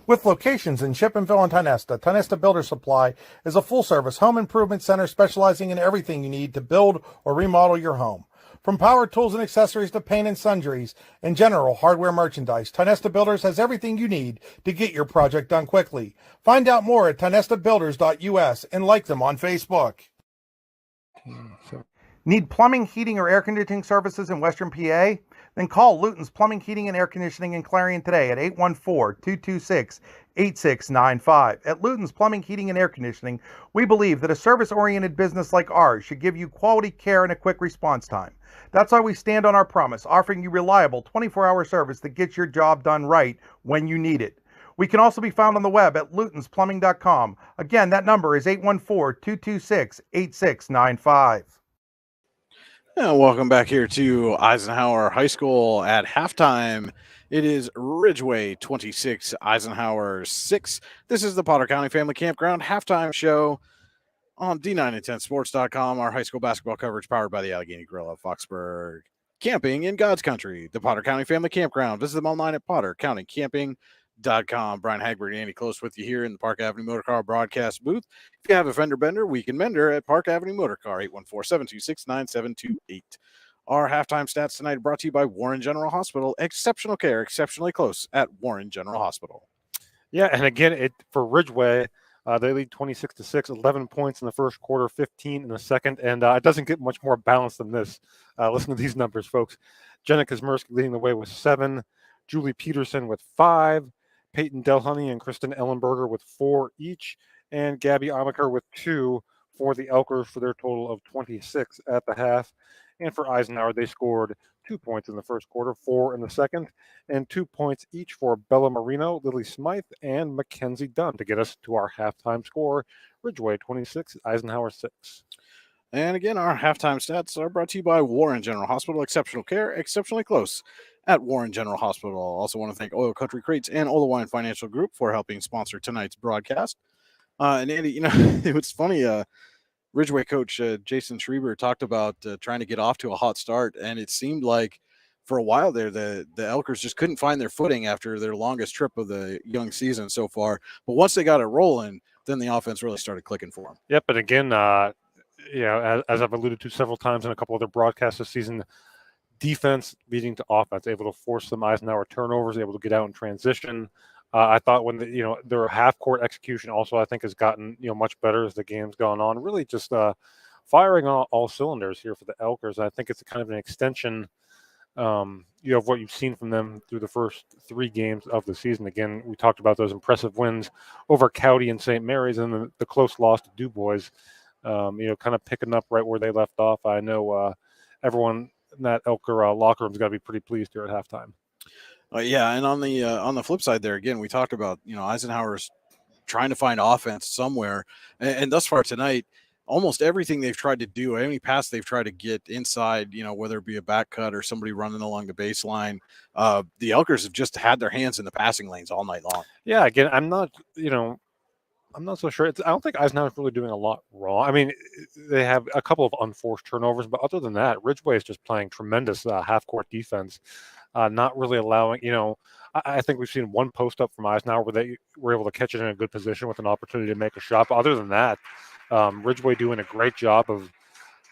With locations in Shippenville and Tonesta, Tonesta Builder Supply is a full-service home improvement center specializing in everything you need to build or remodel your home. From power tools and accessories to paint and sundries and general hardware merchandise, Tonesta Builders has everything you need to get your project done quickly. Find out more at tonestabuilders.us and like them on Facebook. Need plumbing, heating, or air conditioning services in Western PA? Then call Luton's Plumbing, Heating, and Air Conditioning in Clarion today at 814-226-8695. At Luton's Plumbing, Heating, and Air Conditioning, we believe that a service-oriented business like ours should give you quality care and a quick response time. That's why we stand on our promise, offering you reliable 24-hour service that gets your job done right when you need it. We can also be found on the web at lutonsplumbing.com. Again, that number is 814-226-8695. And welcome back here to Eisenhower High School at halftime. It is Ridgway 26, Eisenhower 6. This is the Potter County Family Campground halftime show on D9and10sports.com. Our high school basketball coverage powered by the Allegheny Grill of Foxburg. Camping in God's country, the Potter County Family Campground. Visit them online at pottercountycamping.com. Com. Brian Hagberg and Andy Close with you here in the Park Avenue Motor Car broadcast booth. If you have a fender bender, we can mender at Park Avenue Motor Car, 814-726-9728. Our halftime stats tonight are brought to you by Warren General Hospital. Exceptional care, exceptionally close at Warren General Hospital. Yeah, and again, for Ridgway, they lead 26-6, 11 points in the first quarter, 15 in the second, and it doesn't get much more balanced than this. Listen to these numbers, folks. Jenna Kasmersky leading the way with 7, Julie Peterson with 5, Peyton Delhoney and Kristen Ellenberger with 4 each, and Gabby Amaker with 2 for the Elkers for their total of 26 at the half. And for Eisenhower, they scored 2 points in the first quarter, 4 in the second, and 2 points each for Bella Moreno, Lily Smythe, and Mackenzie Dunn to get us to our halftime score. Ridgway 26, Eisenhower 6. And again, our halftime stats are brought to you by Warren General Hospital. Exceptional care, exceptionally close at Warren General Hospital. Also want to thank Oil Country Crates and Ola Wine Financial Group for helping sponsor tonight's broadcast. And Andy, it was funny. Ridgway coach Jason Schreiber talked about trying to get off to a hot start, and it seemed like for a while there the Elkers just couldn't find their footing after their longest trip of the young season so far. But once they got it rolling, then the offense really started clicking for them. Yep, but again, as I've alluded to several times in a couple other broadcasts this season, defense leading to offense, able to force some Eisenhower turnovers, able to get out in transition. I thought when their half-court execution also I think has gotten much better as the game's gone on. Really just firing on all cylinders here for the Elkers. I think it's kind of an extension of what you've seen from them through the first 3 games of the season. Again, we talked about those impressive wins over Cowdy and St. Mary's and the close loss to DuBois. Kind of picking up right where they left off. I know everyone in that Elker locker room's got to be pretty pleased here at halftime. Yeah, and on the flip side there, again, we talked about, Eisenhower's trying to find offense somewhere. And thus far tonight, almost everything they've tried to do, any pass they've tried to get inside, whether it be a back cut or somebody running along the baseline, the Elkers have just had their hands in the passing lanes all night long. Yeah, again, I'm not so sure. I don't think Eisenhower's really doing a lot wrong. I mean, they have a couple of unforced turnovers, but other than that, Ridgway is just playing tremendous half-court defense, not really allowing, I think we've seen one post up from Eisenhower where they were able to catch it in a good position with an opportunity to make a shot. But other than that, Ridgway doing a great job of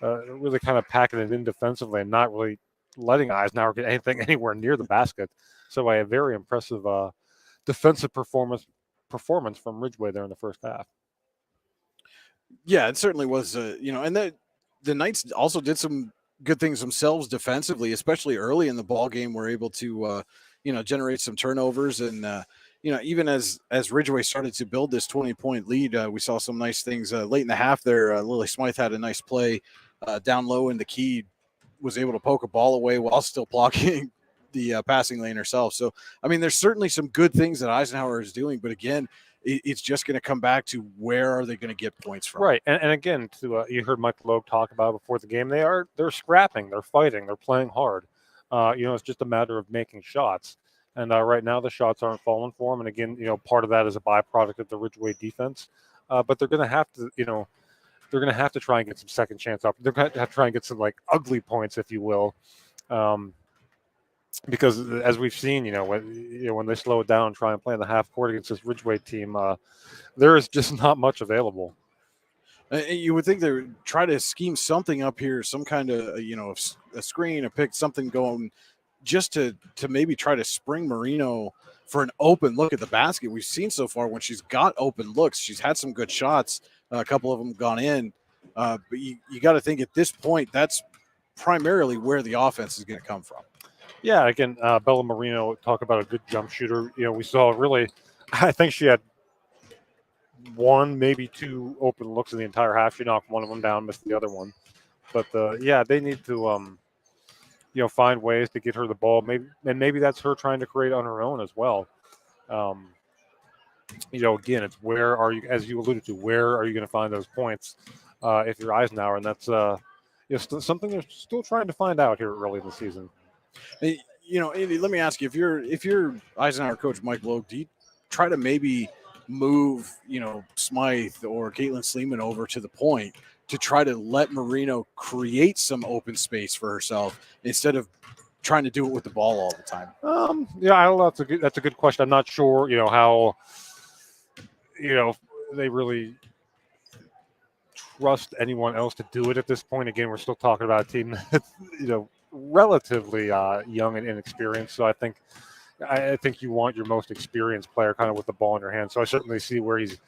really kind of packing it in defensively and not really letting Eisenhower get anything anywhere near the basket. So a very impressive defensive performance from Ridgway there in the first half. Yeah, it certainly was, and the Knights also did some good things themselves defensively, especially early in the ball game. Were able to, generate some turnovers. And, even as Ridgway started to build this 20-point lead, we saw some nice things late in the half there. Lily Smythe had a nice play down low in the key, was able to poke a ball away while still blocking the passing lane herself. So, I mean, there's certainly some good things that Eisenhower is doing, but again, it's just going to come back to where are they going to get points from? Right. And again, you heard Mike Logue talk about before the game, they're scrapping, they're fighting, they're playing hard. It's just a matter of making shots. And right now the shots aren't falling for them. And again, part of that is a byproduct of the Ridgway defense. But they're going to have to, they're going to have to try and get some second chance up. They're going to have to try and get some ugly points, if you will. Because as we've seen, when they slow it down and try and play in the half court against this Ridgway team, there is just not much available. You would think they would try to scheme something up here, some kind of, a screen, a pick, something going just to maybe try to spring Moreno for an open look at the basket. We've seen so far when she's got open looks, she's had some good shots, a couple of them gone in. But you got to think at this point, that's primarily where the offense is going to come from. Yeah, again, Bella Moreno, talk about a good jump shooter. We saw really, I think she had 1, maybe 2 open looks in the entire half. She knocked one of them down, missed the other one. But, they need to, find ways to get her the ball. Maybe that's her trying to create on her own as well. Again, it's where are you, as you alluded to, where are you going to find those points if you're Eisenhower? And that's something they're still trying to find out here early in the season. Andy, let me ask you, if you're Eisenhower coach Mike Logue, do you try to maybe move, Smythe or Caitlin Sleeman over to the point to try to let Moreno create some open space for herself instead of trying to do it with the ball all the time? Yeah, I don't know. That's a good question. I'm not sure, how, they really trust anyone else to do it at this point. Again, we're still talking about a team that's, relatively young and inexperienced. So I think you want your most experienced player kind of with the ball in your hand. So I certainly see where he's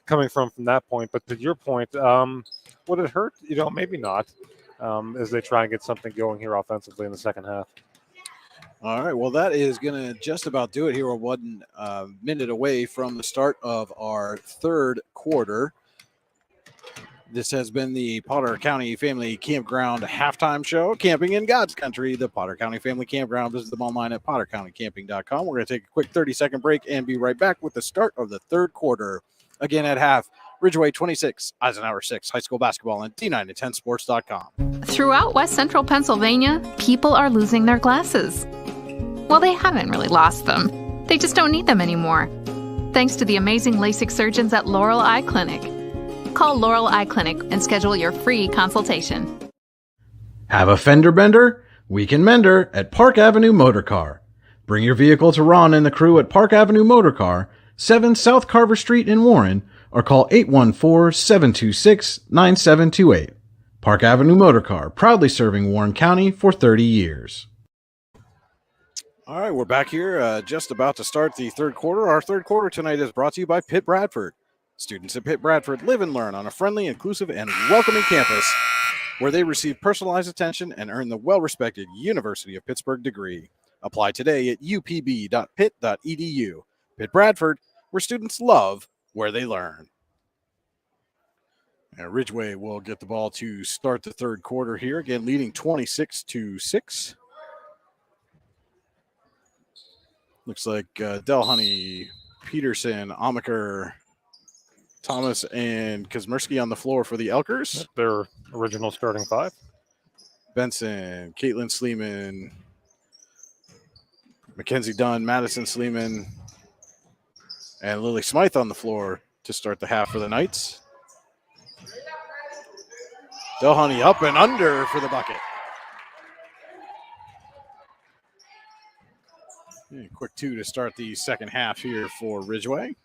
coming from that point. But to your point, would it hurt? Maybe not, as they try and get something going here offensively in the second half. All right, well, that is going to just about do it here. We're 1 minute away from the start of our third quarter. This has been the Potter County Family Campground halftime show, Camping in God's Country, the Potter County Family Campground. Visit them online at pottercountycamping.com. We're going to take a quick 30-second break and be right back with the start of the third quarter. Again, at half, Ridgway 26, Eisenhower 6, high school basketball, and D910sports.com. Throughout West Central Pennsylvania, people are losing their glasses. Well, they haven't really lost them. They just don't need them anymore. Thanks to the amazing LASIK surgeons at Laurel Eye Clinic. Call Laurel Eye Clinic and schedule your free consultation. Have a fender bender? We can mender at Park Avenue Motor Car. Bring your vehicle to Ron and the crew at Park Avenue Motor Car, 7 South Carver Street in Warren, or call 814-726-9728. Park Avenue Motor Car, proudly serving Warren County for 30 years. All right, we're back here just about to start the third quarter. Our third quarter tonight is brought to you by Pitt Bradford. Students at Pitt Bradford live and learn on a friendly, inclusive, and welcoming campus where they receive personalized attention and earn the well-respected University of Pittsburgh degree. Apply today at upb.pitt.edu. Pitt Bradford, where students love where they learn. And Ridgway will get the ball to start the third quarter here, again leading 26-6. Looks like Delhoney, Peterson, Amaker, Thomas, and Kasmersky on the floor for the Elkers. Their original starting 5. Benson, Caitlin Sleeman, Mackenzie Dunn, Madison Sleeman, and Lily Smythe on the floor to start the half for the Knights. Delhoney up and under for the bucket. Yeah, quick 2 to start the second half here for Ridgway.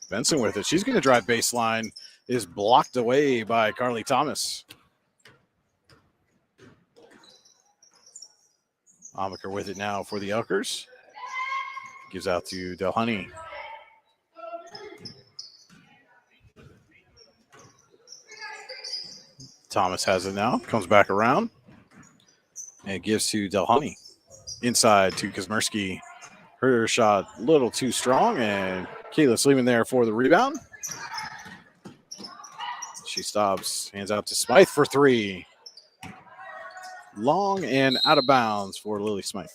Benson with it. She's going to drive baseline. Is blocked away by Carly Thomas. Amaker with it now for the Elkers. Gives out to Delhoney. Thomas has it now. Comes back around. And gives to Delhoney. Inside to Kasmersky. Her shot a little too strong. And Kayla Sleeman there for the rebound. She stops. Hands out to Smythe for 3. Long and out of bounds for Lily Smythe.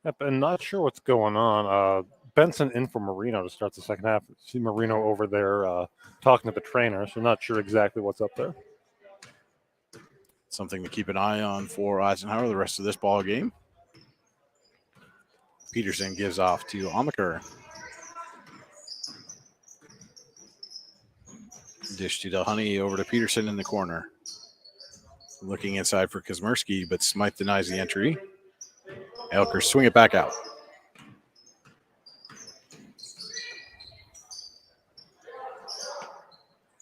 Yep, and not sure what's going on. Benson in for Moreno to start the second half. See Moreno over there talking to the trainer, so not sure exactly what's up there. Something to keep an eye on for Eisenhower the rest of this ball game. Peterson gives off to Amaker. Dish to Delhoney over to Peterson in the corner. Looking inside for Kasmersky, but Smythe denies the entry. Elkers swing it back out.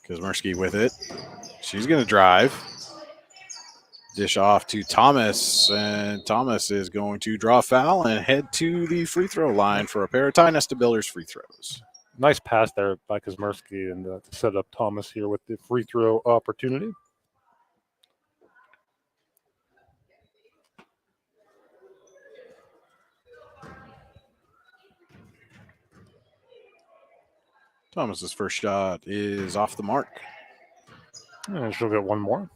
Kasmersky with it. She's going to drive. Dish off to Thomas, and Thomas is going to draw foul and head to the free throw line for a pair of Ty Nesta Builders free throws. Nice pass there by Kasmersky and to set up Thomas here with the free throw opportunity. Thomas's first shot is off the mark. And she'll get one more.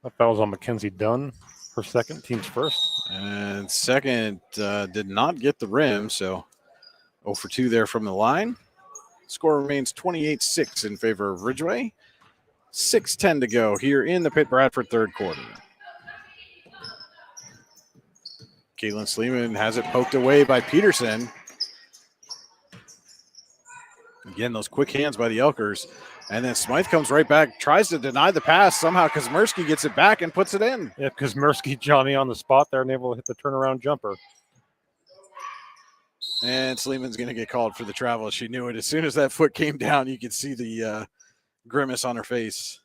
That foul's on Mackenzie Dunn. Her second, team's first. And second did not get the rim, so 0 for 2 there from the line. Score remains 28-6 in favor of Ridgway. 6:10 to go here in the Pitt Bradford third quarter. Caitlin Sleeman has it poked away by Peterson. Again, those quick hands by the Elkers. And then Smythe comes right back, tries to deny the pass. Somehow Kasmersky gets it back and puts it in. Yeah, Kasmersky, Johnny on the spot there and able to hit the turnaround jumper. And Sleeman's going to get called for the travel. She knew it. As soon as that foot came down, you could see the grimace on her face.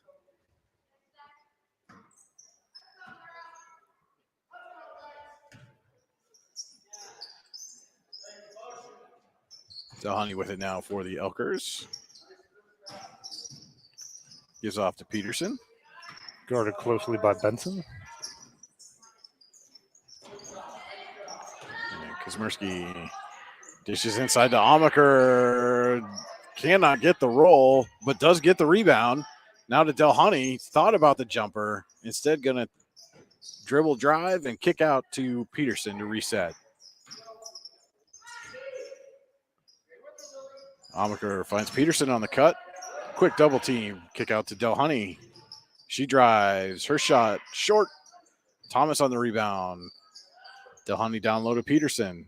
Delhoney with it now for the Elkers. Gives off to Peterson. Guarded closely by Benson. And Kasmersky dishes inside to Amaker. Cannot get the roll, but does get the rebound. Now to Delhoney. Thought about the jumper. Instead going to dribble drive and kick out to Peterson to reset. Amaker finds Peterson on the cut. Quick double team. Kick out to Delhoney. She drives. Her shot short. Thomas on the rebound. Delhoney down low to Peterson.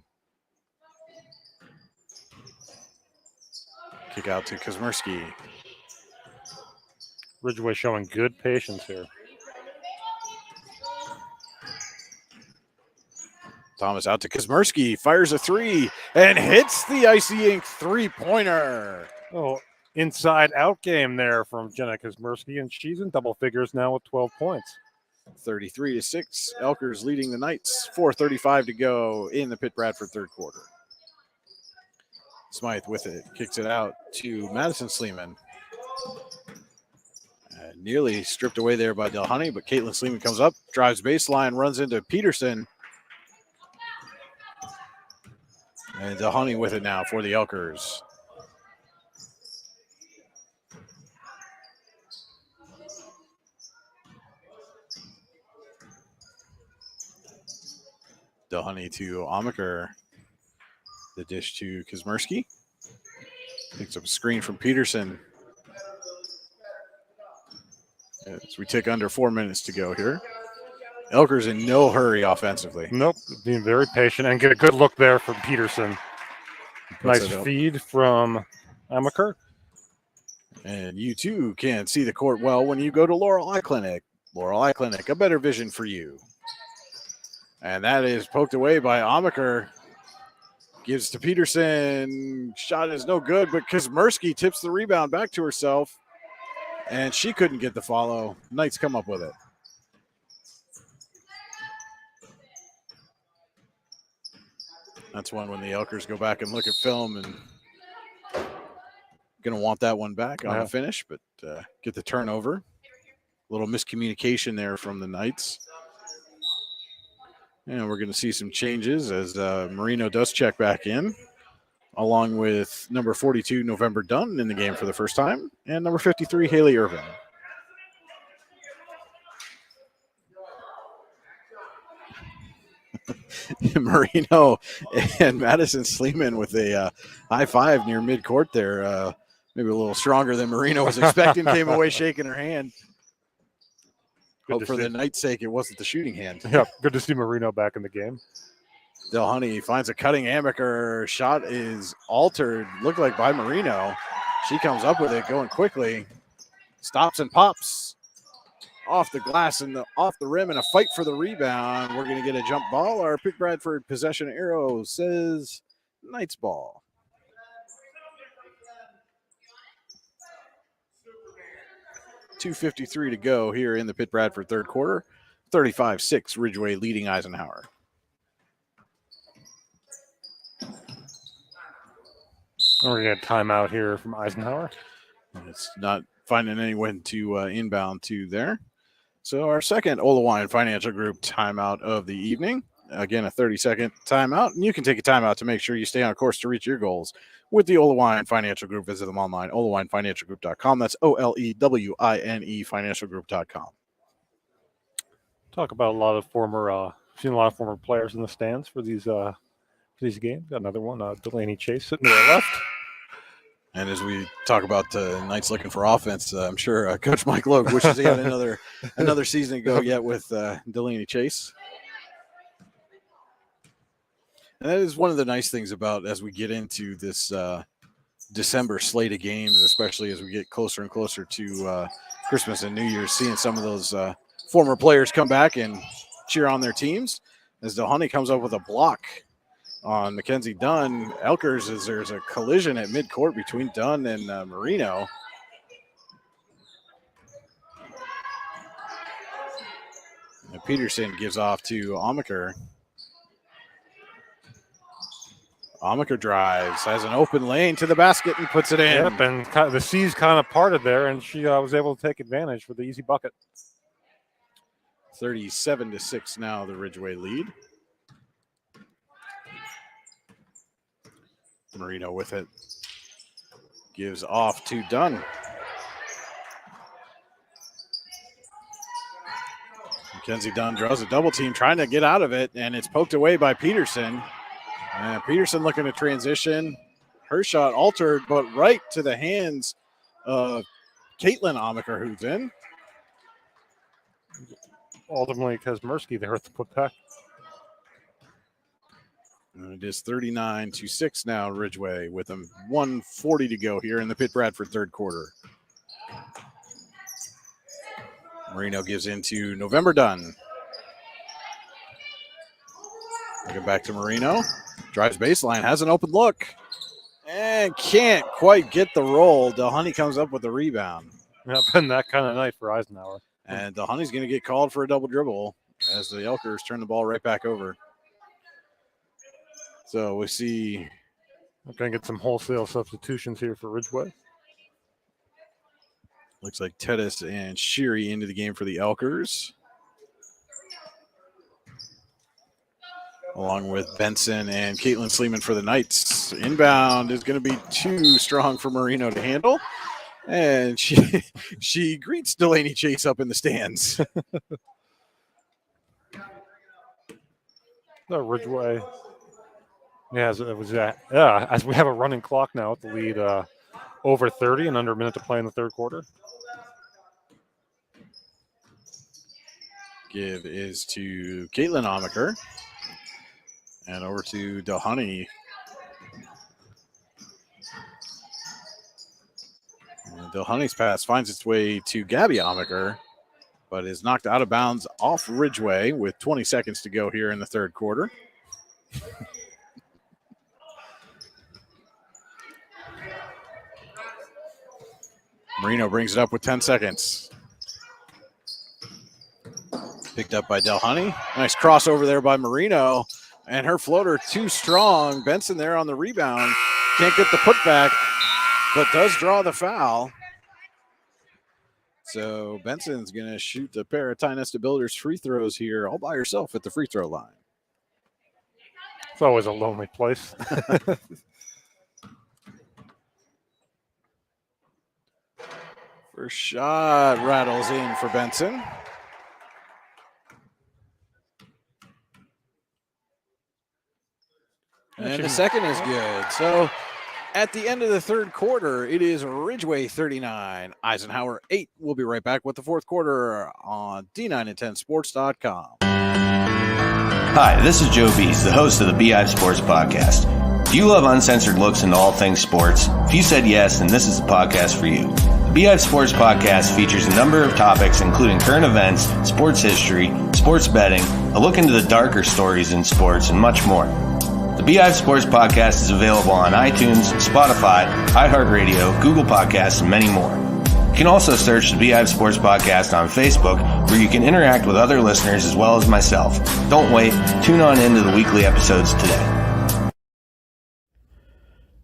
Kick out to Kasmersky. Ridgway showing good patience here. Thomas out to Kasmersky. Fires a three and hits the Icy Ink three-pointer. Oh, inside-out game there from Jenna Kasmersky, and she's in double figures now with 12 points. 33-6. Elkers leading the Knights. 4:35 to go in the Pitt Bradford third quarter. Smythe with it. Kicks it out to Madison Sleeman. Nearly stripped away there by Delhoney, but Caitlin Sleeman comes up, drives baseline, runs into Peterson. And Delhoney with it now for the Elkers. Delhoney to Amaker. The dish to Kasmersky. Picks up a screen from Peterson. As we take under 4 minutes to go here. Elkers in no hurry offensively. Nope, being very patient and get a good look there from Peterson. Nice feed from Amaker. And you too can see the court well when you go to Laurel Eye Clinic. Laurel Eye Clinic, a better vision for you. And that is poked away by Amaker. Gives to Peterson. Shot is no good, but Kasmersky tips the rebound back to herself. And she couldn't get the follow. Knights come up with it. That's one when the Elkers go back and look at film and going to want that one back on the finish, but get the turnover. A little miscommunication there from the Knights. And we're going to see some changes as Moreno does check back in, along with number 42, November Dunn, in the game for the first time, and number 53, Haley Irvin. Moreno and Madison Sleeman with a high five near midcourt there. Maybe a little stronger than Moreno was expecting. Came away shaking her hand. Hope for the Knight's sake it wasn't the shooting hand. Yeah, good to see Moreno back in the game. Delhoney finds a cutting Amaker. Shot is altered, looked like by Moreno. She comes up with it, going quickly. Stops and pops. Off the glass and off the rim, and a fight for the rebound. We're going to get a jump ball. Our Pitt Bradford possession arrow says Knights ball. .253 to go here in the Pitt Bradford third quarter. 35-6, Ridgway leading Eisenhower. We're going to get a timeout here from Eisenhower. It's not finding anyone to inbound to there. So our second Olawine Financial Group timeout of the evening. Again, a 30-second timeout. And you can take a timeout to make sure you stay on course to reach your goals with the Olawine Financial Group. Visit them online, olawinefinancialgroup.com. That's OLEWINE financialgroup.com. Talk about a lot of seen a lot of former players in the stands for these games. Got another one, Delaney Chase sitting to our left. And as we talk about Knights looking for offense, I'm sure Coach Mike Logue wishes he had another season to go yet with Delaney Chase. And that is one of the nice things about as we get into this December slate of games, especially as we get closer and closer to Christmas and New Year's, seeing some of those former players come back and cheer on their teams. As Delhoney comes up with a block on Mackenzie Dunn. Elkers, as there's a collision at midcourt between Dunn and Moreno. And Peterson gives off to Amaker. Amaker drives, has an open lane to the basket and puts it in. Yep, and the C's kind of parted there, and she was able to take advantage for the easy bucket. 37-6 now, the Ridgway lead. Moreno with it. Gives off to Dunn. Mackenzie Dunn draws a double team, trying to get out of it, and it's poked away by Peterson. And Peterson looking to transition. Her shot altered, but right to the hands of Caitlin Amaker, who's in. Ultimately, Kasmersky there at the putback. And it is 39-6 now, Ridgway, with a 1:40 to go here in the Pitt Bradford third quarter. Moreno gives into November Dunn. Looking back to Moreno. Drives baseline, has an open look, and can't quite get the roll. Delhoney comes up with the rebound. Yep, been that kind of night for Eisenhower. And Delhoney's going to get called for a double dribble as the Elkers turn the ball right back over. So we see. We're going to get some wholesale substitutions here for Ridgway. Looks like Tedis and Sheary into the game for the Elkers. Along with Benson and Caitlin Sleeman for the Knights. Inbound is going to be too strong for Moreno to handle. And she greets Delaney Chase up in the stands. The Ridgway. Yeah, as we have a running clock now with the lead over 30 and under a minute to play in the third quarter. Give is to Caitlin Amaker. And over to Delhoney. And Delhoney's pass finds its way to Gabby Amaker, but is knocked out of bounds off Ridgway with 20 seconds to go here in the third quarter. Moreno brings it up with 10 seconds. Picked up by Delhoney. Nice crossover there by Moreno. And her floater too strong. Benson there on the rebound. Can't get the putback, but does draw the foul. So Benson's going to shoot a pair of Ty Nesta Builders free throws here all by herself at the free throw line. It's always a lonely place. First shot rattles in for Benson. And the second is good. So at the end of the third quarter, it is Ridgway 39, Eisenhower 8. We'll be right back with the fourth quarter on D9and10sports.com. Hi, this is Joe Bees, the host of the BI Sports Podcast. Do you love uncensored looks into all things sports? If you said yes, then this is the podcast for you. The BI Sports Podcast features a number of topics, including current events, sports history, sports betting, a look into the darker stories in sports, and much more. The Beehive Sports Podcast is available on iTunes, Spotify, iHeartRadio, Google Podcasts, and many more. You can also search the Beehive Sports Podcast on Facebook, where you can interact with other listeners as well as myself. Don't wait. Tune on into the weekly episodes today.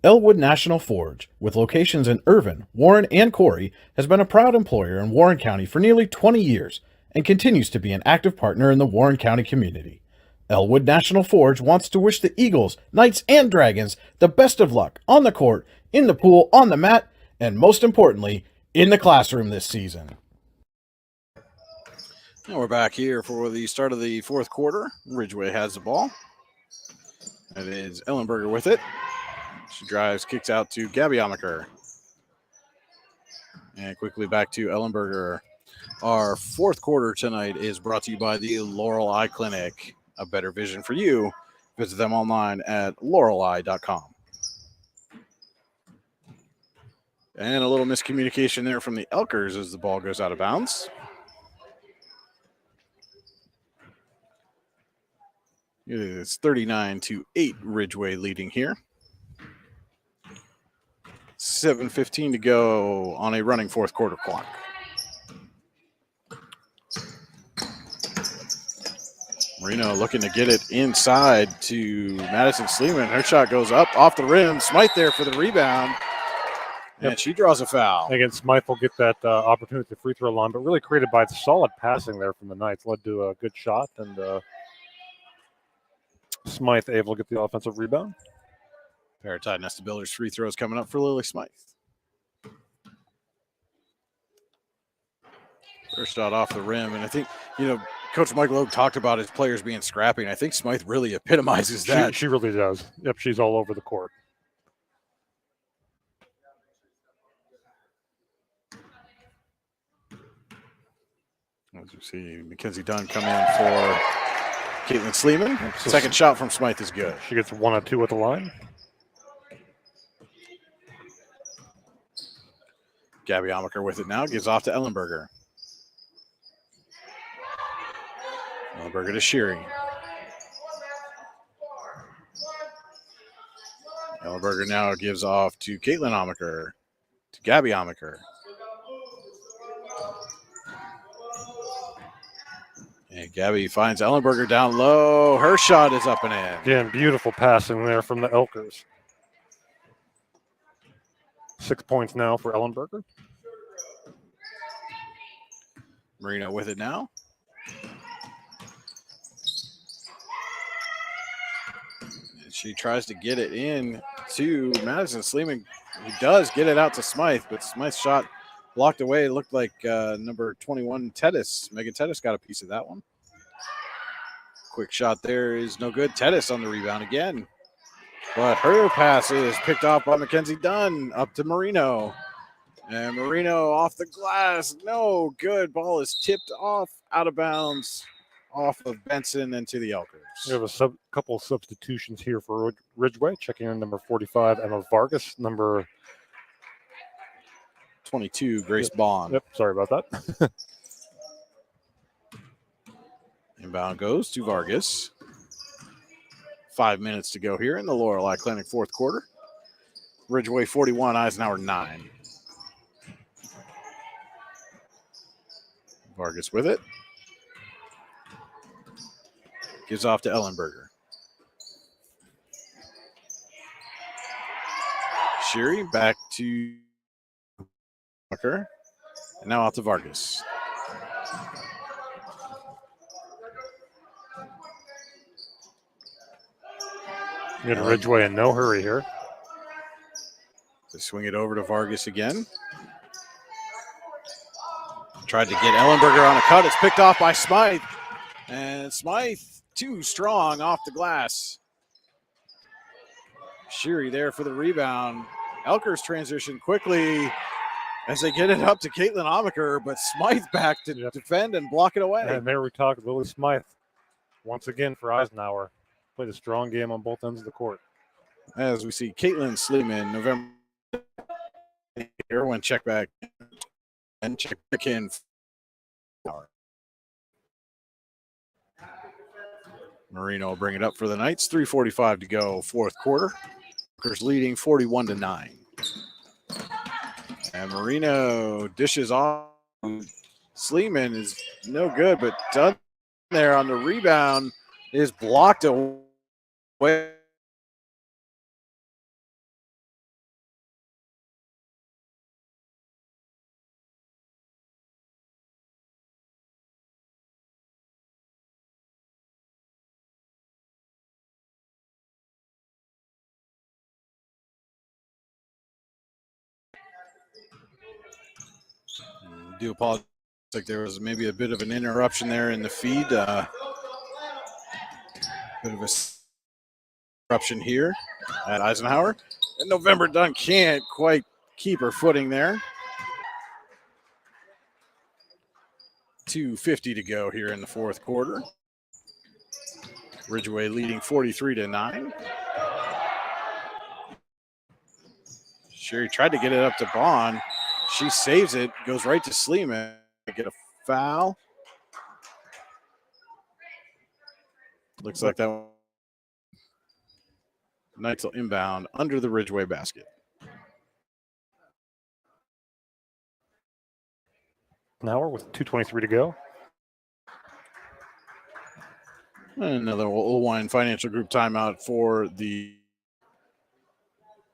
Elwood National Forge, with locations in Irvin, Warren, and Corey, has been a proud employer in Warren County for nearly 20 years and continues to be an active partner in the Warren County community. Elwood National Forge wants to wish the Eagles, Knights, and Dragons the best of luck on the court, in the pool, on the mat, and most importantly, in the classroom this season. And we're back here for the start of the fourth quarter. Ridgway has the ball. It is Ellenberger with it. She drives, kicks out to Gabby Amaker. And quickly back to Ellenberger. Our fourth quarter tonight is brought to you by the Laurel Eye Clinic. A better vision for you. Visit them online at laureleye.com. And a little miscommunication there from the Elkers as the ball goes out of bounds. It is 39-8 Ridgway leading here. 7:15 to go on a running fourth quarter clock. Moreno looking to get it inside to Madison Sleeman. Her shot goes up off the rim. Smythe there for the rebound. And she draws a foul. Again, Smythe will get that opportunity at the free throw line, but really created by solid passing there from the Knights. Led to a good shot, and Smythe able to get the offensive rebound. Paratide Nesta Builders free throws coming up for Lily Smythe. First shot off the rim, and I think, Coach Mike Logue talked about his players being scrappy, and I think Smythe really epitomizes that. She really does. Yep, she's all over the court. As you see, Mackenzie Dunn come in for Caitlin Sleeman. Second shot from Smythe is good. She gets 1 of 2 at the line. Gabby Amaker with it now. Gives off to Ellenberger. Ellenberger to Sheary. Ellenberger now gives off to Caitlin Amaker. To Gabby Amaker. And Gabby finds Ellenberger down low. Her shot is up and in. Again, beautiful passing there from the Elkers. 6 points now for Ellenberger. Moreno with it now. And she tries to get it in to Madison Sleeman. He does get it out to Smythe, but Smythe's shot blocked away. It looked like number 21, Tedis. Megan Tedis got a piece of that one. Quick shot there is no good. Tedis on the rebound again. But her pass is picked off by Mackenzie Dunn up to Moreno. And Moreno off the glass. No good. Ball is tipped off out of bounds off of Benson and to the Elkers. We have a couple of substitutions here for Ridgway. Checking in number 45, Emma Vargas. Number 22, Grace Bond. Yep, sorry about that. Inbound goes to Vargas. 5 minutes to go here in the Lorelei Clinic fourth quarter. Ridgway 41, Eisenhower 9. Vargas with it. Gives off to Ellenberger. Sheary back to Tucker. And now out to Vargas. Get Ridgway in no hurry here. They swing it over to Vargas again. Tried to get Ellenberger on a cut. It's picked off by Smythe. And Smythe too strong off the glass. Sheary there for the rebound. Elkers transition quickly as they get it up to Caitlin Amaker, but Smythe back to defend and block it away. And there we talk, Lily Smythe once again for Eisenhower. Played a strong game on both ends of the court. As we see Caitlin Sleeman, November. Everyone check back and check back in. Moreno will bring it up for the Knights. 3:45 to go, fourth quarter. Elkers leading 41-9. And Moreno dishes off. Sleeman is no good, but Dunn there on the rebound is blocked away. I do apologize. Like there was maybe a bit of an interruption there in the feed. Bit of a interruption here at Eisenhower. And November Dunn can't quite keep her footing there. 2:50 to go here in the fourth quarter. Ridgway leading 43-9. Sherry tried to get it up to Bond. She saves it, goes right to Sleeman. Get a foul. Looks like that Knights will inbound under the Ridgway basket. Now we're with 2:23 to go. Another Old Financial Group timeout for the.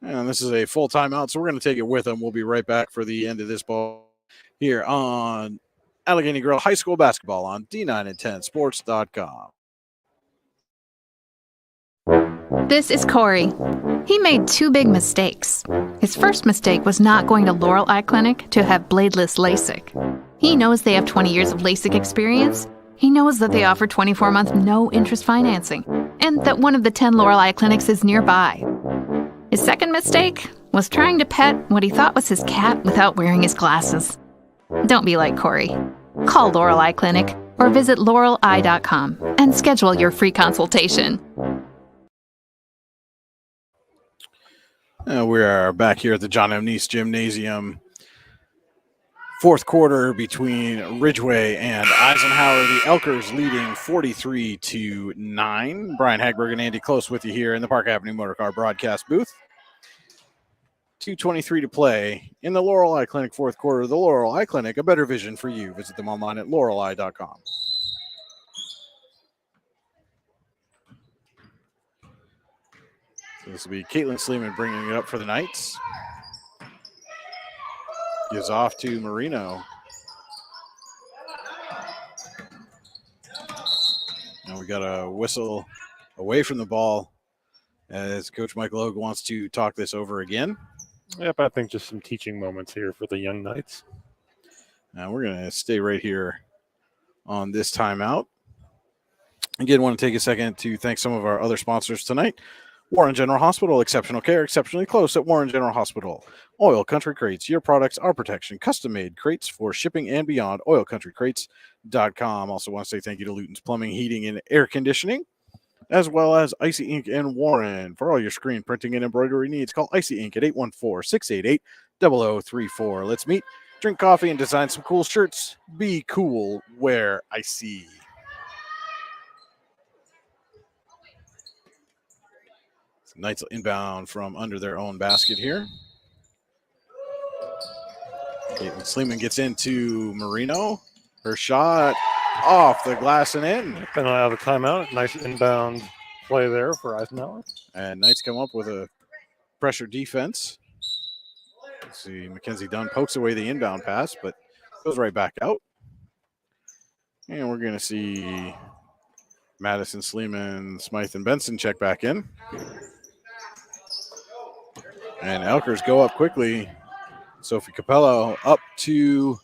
And this is a full timeout, so we're going to take it with them. We'll be right back for the end of this ball here on Allegheny Grill High School Basketball on D9and10sports.com. This is Corey. He made two big mistakes. His first mistake was not going to Laurel Eye Clinic to have bladeless LASIK. He knows they have 20 years of LASIK experience. He knows that they offer 24-month no-interest financing and that one of the 10 Laurel Eye clinics is nearby. His second mistake was trying to pet what he thought was his cat without wearing his glasses. Don't be like Corey. Call Laurel Eye Clinic or visit laureleye.com and schedule your free consultation. We are back here at the John M. Neese Gymnasium. Fourth quarter between Ridgway and Eisenhower. The Elkers leading 43-9. Brian Hagberg and Andy Close with you here in the Park Avenue Motorcar broadcast booth. 2:23 to play in the Laurel Eye Clinic fourth quarter. The Laurel Eye Clinic, a better vision for you. Visit them online at laureleye.com. So this will be Caitlin Sleeman bringing it up for the Knights. Gives off to Moreno. Now we got a whistle away from the ball as Coach Mike Logue wants to talk this over again. Yep, I think just some teaching moments here for the young Knights. Now we're going to stay right here on this timeout. Again, want to take a second to thank some of our other sponsors tonight. Warren General Hospital, exceptional care, exceptionally close at Warren General Hospital. Oil Country Crates, your products, our protection, custom-made crates for shipping and beyond, oilcountrycrates.com. Also want to say thank you to Luton's Plumbing, Heating, and Air Conditioning, as well as Icy Ink and Warren. For all your screen printing and embroidery needs, call Icy Ink at 814-688-0034. Let's meet, drink coffee, and design some cool shirts. Be cool, wear Icy. Knights inbound from under their own basket here. Caitlin Sleeman gets into Moreno. Her shot off the glass and in. Been out of the timeout. Nice inbound play there for Eisenhower. And Knights come up with a pressure defense. Let's see, Mackenzie Dunn pokes away the inbound pass, but goes right back out. And we're going to see Madison, Sleeman, Smythe, and Benson check back in. And Elkers go up quickly. Sophie Capello up to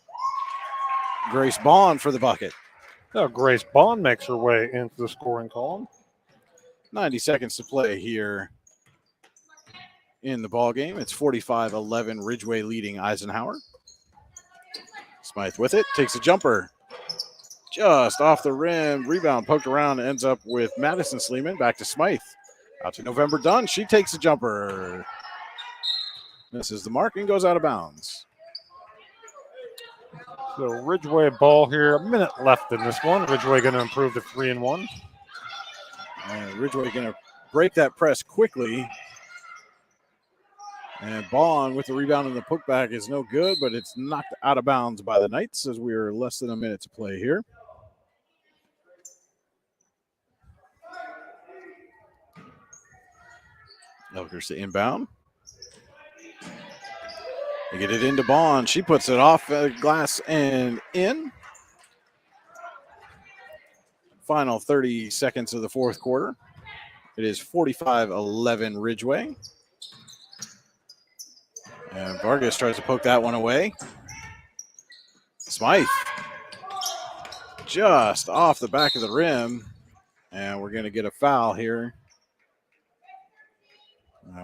Grace Bond for the bucket. Now Grace Bond makes her way into the scoring column. 90 seconds to play here in the ball game. It's 45-11, Ridgway leading Eisenhower. Smythe with it, takes a jumper. Just off the rim, rebound poked around, ends up with Madison Sleeman. Back to Smythe. Out to November Dunn. She takes a jumper. Misses the mark and goes out of bounds. So Ridgway ball here. A minute left in this one. Ridgway going to improve to 3-1. And Ridgway going to break that press quickly. And Bond with the rebound and the putback is no good, but it's knocked out of bounds by the Knights as we are less than a minute to play here. Elkers to inbound. They get it into Bond. She puts it off glass and in. Final 30 seconds of the fourth quarter. It is 45-11 Ridgway. And Vargas tries to poke that one away. Smythe. Just off the back of the rim. And we're going to get a foul here.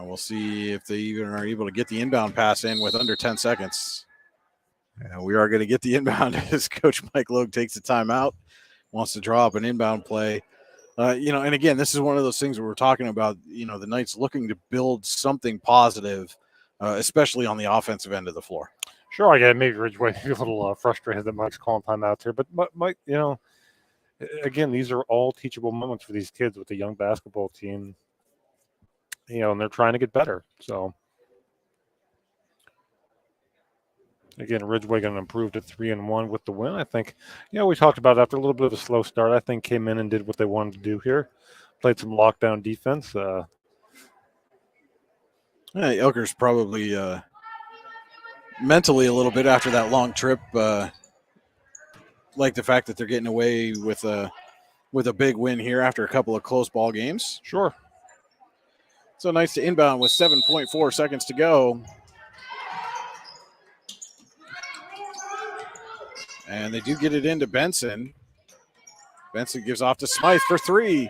We'll see if they even are able to get the inbound pass in with under 10 seconds. And we are going to get the inbound as Coach Mike Logue takes the timeout, wants to draw up an inbound play. And again, this is one of those things where we're talking about, the Knights looking to build something positive especially on the offensive end of the floor. Sure, I get it. Maybe Ridgway be a little frustrated that Mike's calling timeouts here, but Mike, again, these are all teachable moments for these kids with the young basketball team, and they're trying to get better. So, again, Ridgway going to improve to 3-1 with the win. I think, we talked about it after a little bit of a slow start. I think came in and did what they wanted to do here. Played some lockdown defense. Elker's probably mentally a little bit after that long trip. Like the fact that they're getting away with a big win here after a couple of close ball games. Sure. So nice to inbound with 7.4 seconds to go. And they do get it into Benson. Benson gives off to Smythe for three.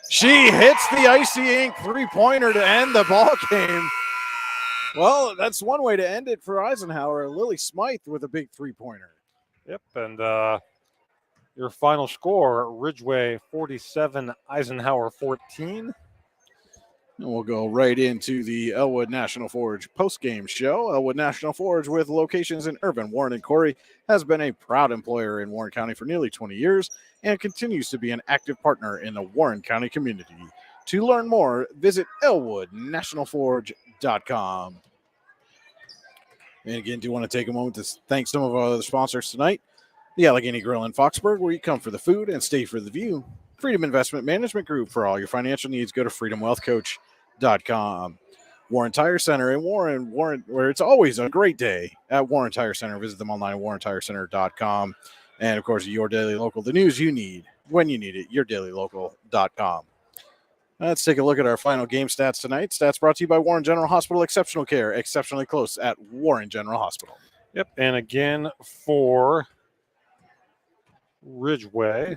She hits the Icy Ink three-pointer to end the ball game. Well, that's one way to end it for Eisenhower. Lily Smythe with a big three-pointer. Yep, and your final score, Ridgway 47, Eisenhower 14. And we'll go right into the Elwood National Forge post-game show. Elwood National Forge, with locations in Irvin, Warren, and Corey, has been a proud employer in Warren County for nearly 20 years and continues to be an active partner in the Warren County community. To learn more, visit elwoodnationalforge.com. And again, do want to take a moment to thank some of our other sponsors tonight. The Allegheny Grill in Foxburg, where you come for the food and stay for the view. Freedom Investment Management Group, for all your financial needs, go to freedomwealthcoach.com. Warren Tire Center in Warren, where it's always a great day at Warren Tire Center. Visit them online at warrentirecenter.com. And, of course, Your Daily Local, the news you need when you need it, yourdailylocal.com. Let's take a look at our final game stats tonight. Stats brought to you by Warren General Hospital. Exceptional care, exceptionally close at Warren General Hospital. Yep, and again for Ridgway,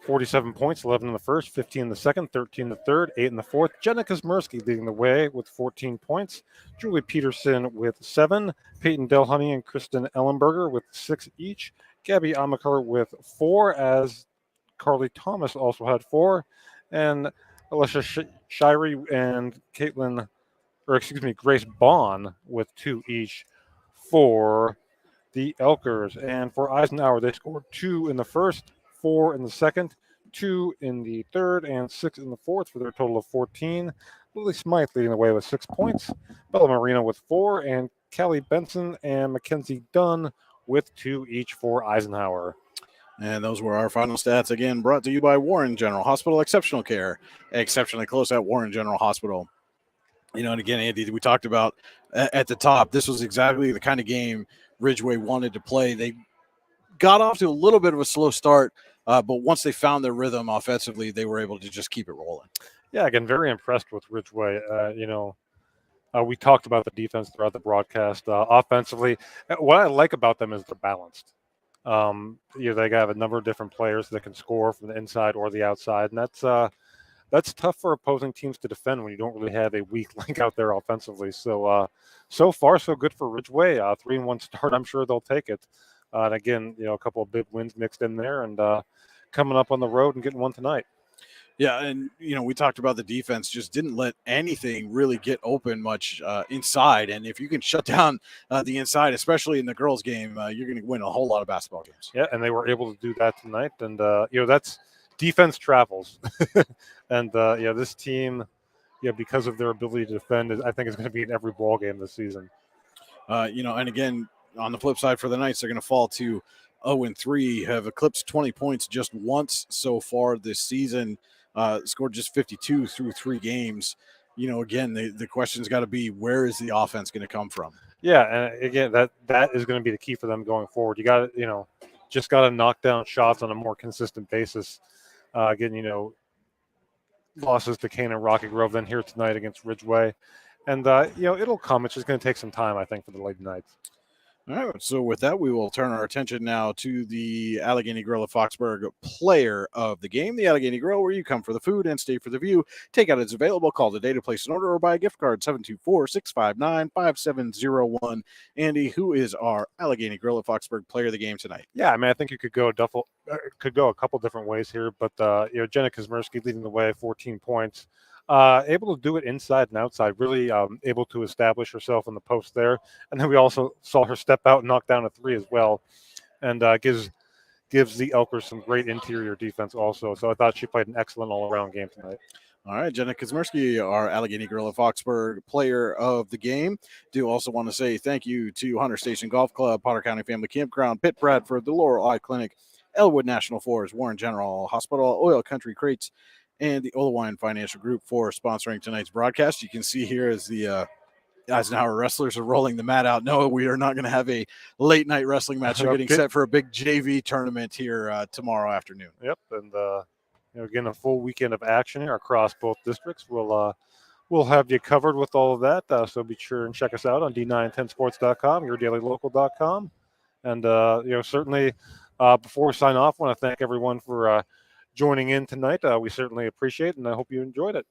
47 points, 11 in the first, 15 in the second, 13 in the third, 8 in the fourth. Jenna Kasmersky leading the way with 14 points. Julie Peterson with 7. Peyton Delhoney and Kristen Ellenberger with 6 each. Gabby Amakar with 4, as Carly Thomas also had 4. And Alicia Shirey and Grace Bond with 2 each for the Elkers. And for Eisenhower, they scored 2 in the first, 4 in the second, 2 in the third, and 6 in the fourth for their total of 14. Lily Smythe leading the way with 6 points. Bella Moreno with 4, and Callie Benson and Mackenzie Dunn with 2 each for Eisenhower. And those were our final stats, again, brought to you by Warren General Hospital. Exceptional care, exceptionally close at Warren General Hospital. And again, Andy, we talked about at the top, this was exactly the kind of game Ridgway wanted to play. They got off to a little bit of a slow start, but once they found their rhythm offensively, they were able to just keep it rolling. Yeah, again, very impressed with Ridgway. We talked about the defense throughout the broadcast. Offensively, what I like about them is they're balanced. They have a number of different players that can score from the inside or the outside, and that's tough for opposing teams to defend when you don't really have a weak link out there offensively. So far, so good for Ridgway. 3-1 start, I'm sure they'll take it. And again, a couple of big wins mixed in there, and coming up on the road and getting one tonight. Yeah, and, we talked about the defense just didn't let anything really get open much inside. And if you can shut down the inside, especially in the girls' game, you're going to win a whole lot of basketball games. Yeah, and they were able to do that tonight. And, that's defense travels. And, this team, because of their ability to defend, I think is going to be in every ball game this season. And again, on the flip side for the Knights, they're going to fall to 0-3, have eclipsed 20 points just once so far this season. Scored just 52 through 3 games. Again, the question's got to be, where is the offense going to come from? Yeah, and again, that is going to be the key for them going forward. You got to, just got to knock down shots on a more consistent basis. Again, losses to Kane and Rocky Grove, then here tonight against Ridgway. And, it'll come. It's just going to take some time, I think, for the Lady Knights. All right, so with that, we will turn our attention now to the Allegheny Grill of Foxburg player of the game. The Allegheny Grill, where you come for the food and stay for the view. Takeout is available. Call today to place an order or buy a gift card, 724-659-5701. Andy, who is our Allegheny Grill of Foxburg player of the game tonight? Yeah, I think you could go a couple different ways here, but Jenna Kasmersky leading the way, 14 points. able to do it inside and outside, really able to establish herself in the post there. And then we also saw her step out and knock down a three as well, and gives the Elkers some great interior defense also. So I thought she played an excellent all-around game tonight. All right, Jenna Kasmersky, our Allegheny Girl of Foxburg player of the game. Do also want to say thank you to Hunter Station Golf Club, Potter County Family Campground, Pitt Bradford, the Laurel Eye Clinic, Elwood National Forest, Warren General Hospital, Oil Country Crates, and the Olawine Financial Group for sponsoring tonight's broadcast. You can see here as the Eisenhower wrestlers are rolling the mat out. No, we are not going to have a late night wrestling match. We're getting set for a big JV tournament here tomorrow afternoon. Yep, and again, a full weekend of action here across both districts. We'll have you covered with all of that. So be sure and check us out on D910sports.com, yourdailylocal.com, and certainly before we sign off, I want to thank everyone for joining in tonight. We certainly appreciate it, and I hope you enjoyed it.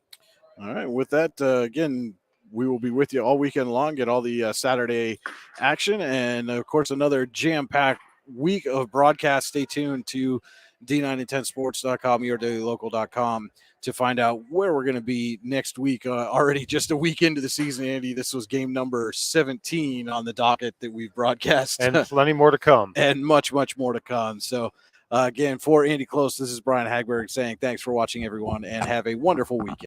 All right, with that, again, we will be with you all weekend long, get all the Saturday action, and of course another jam-packed week of broadcast. Stay tuned to D910sports.com, yourdailylocal.com to find out where we're going to be next week. Already just a week into the season, Andy. This was game number 17 on the docket that we've broadcast. And plenty more to come. And much, much more to come. So, again, for Andy Close, this is Brian Hagberg saying thanks for watching, everyone, and have a wonderful weekend.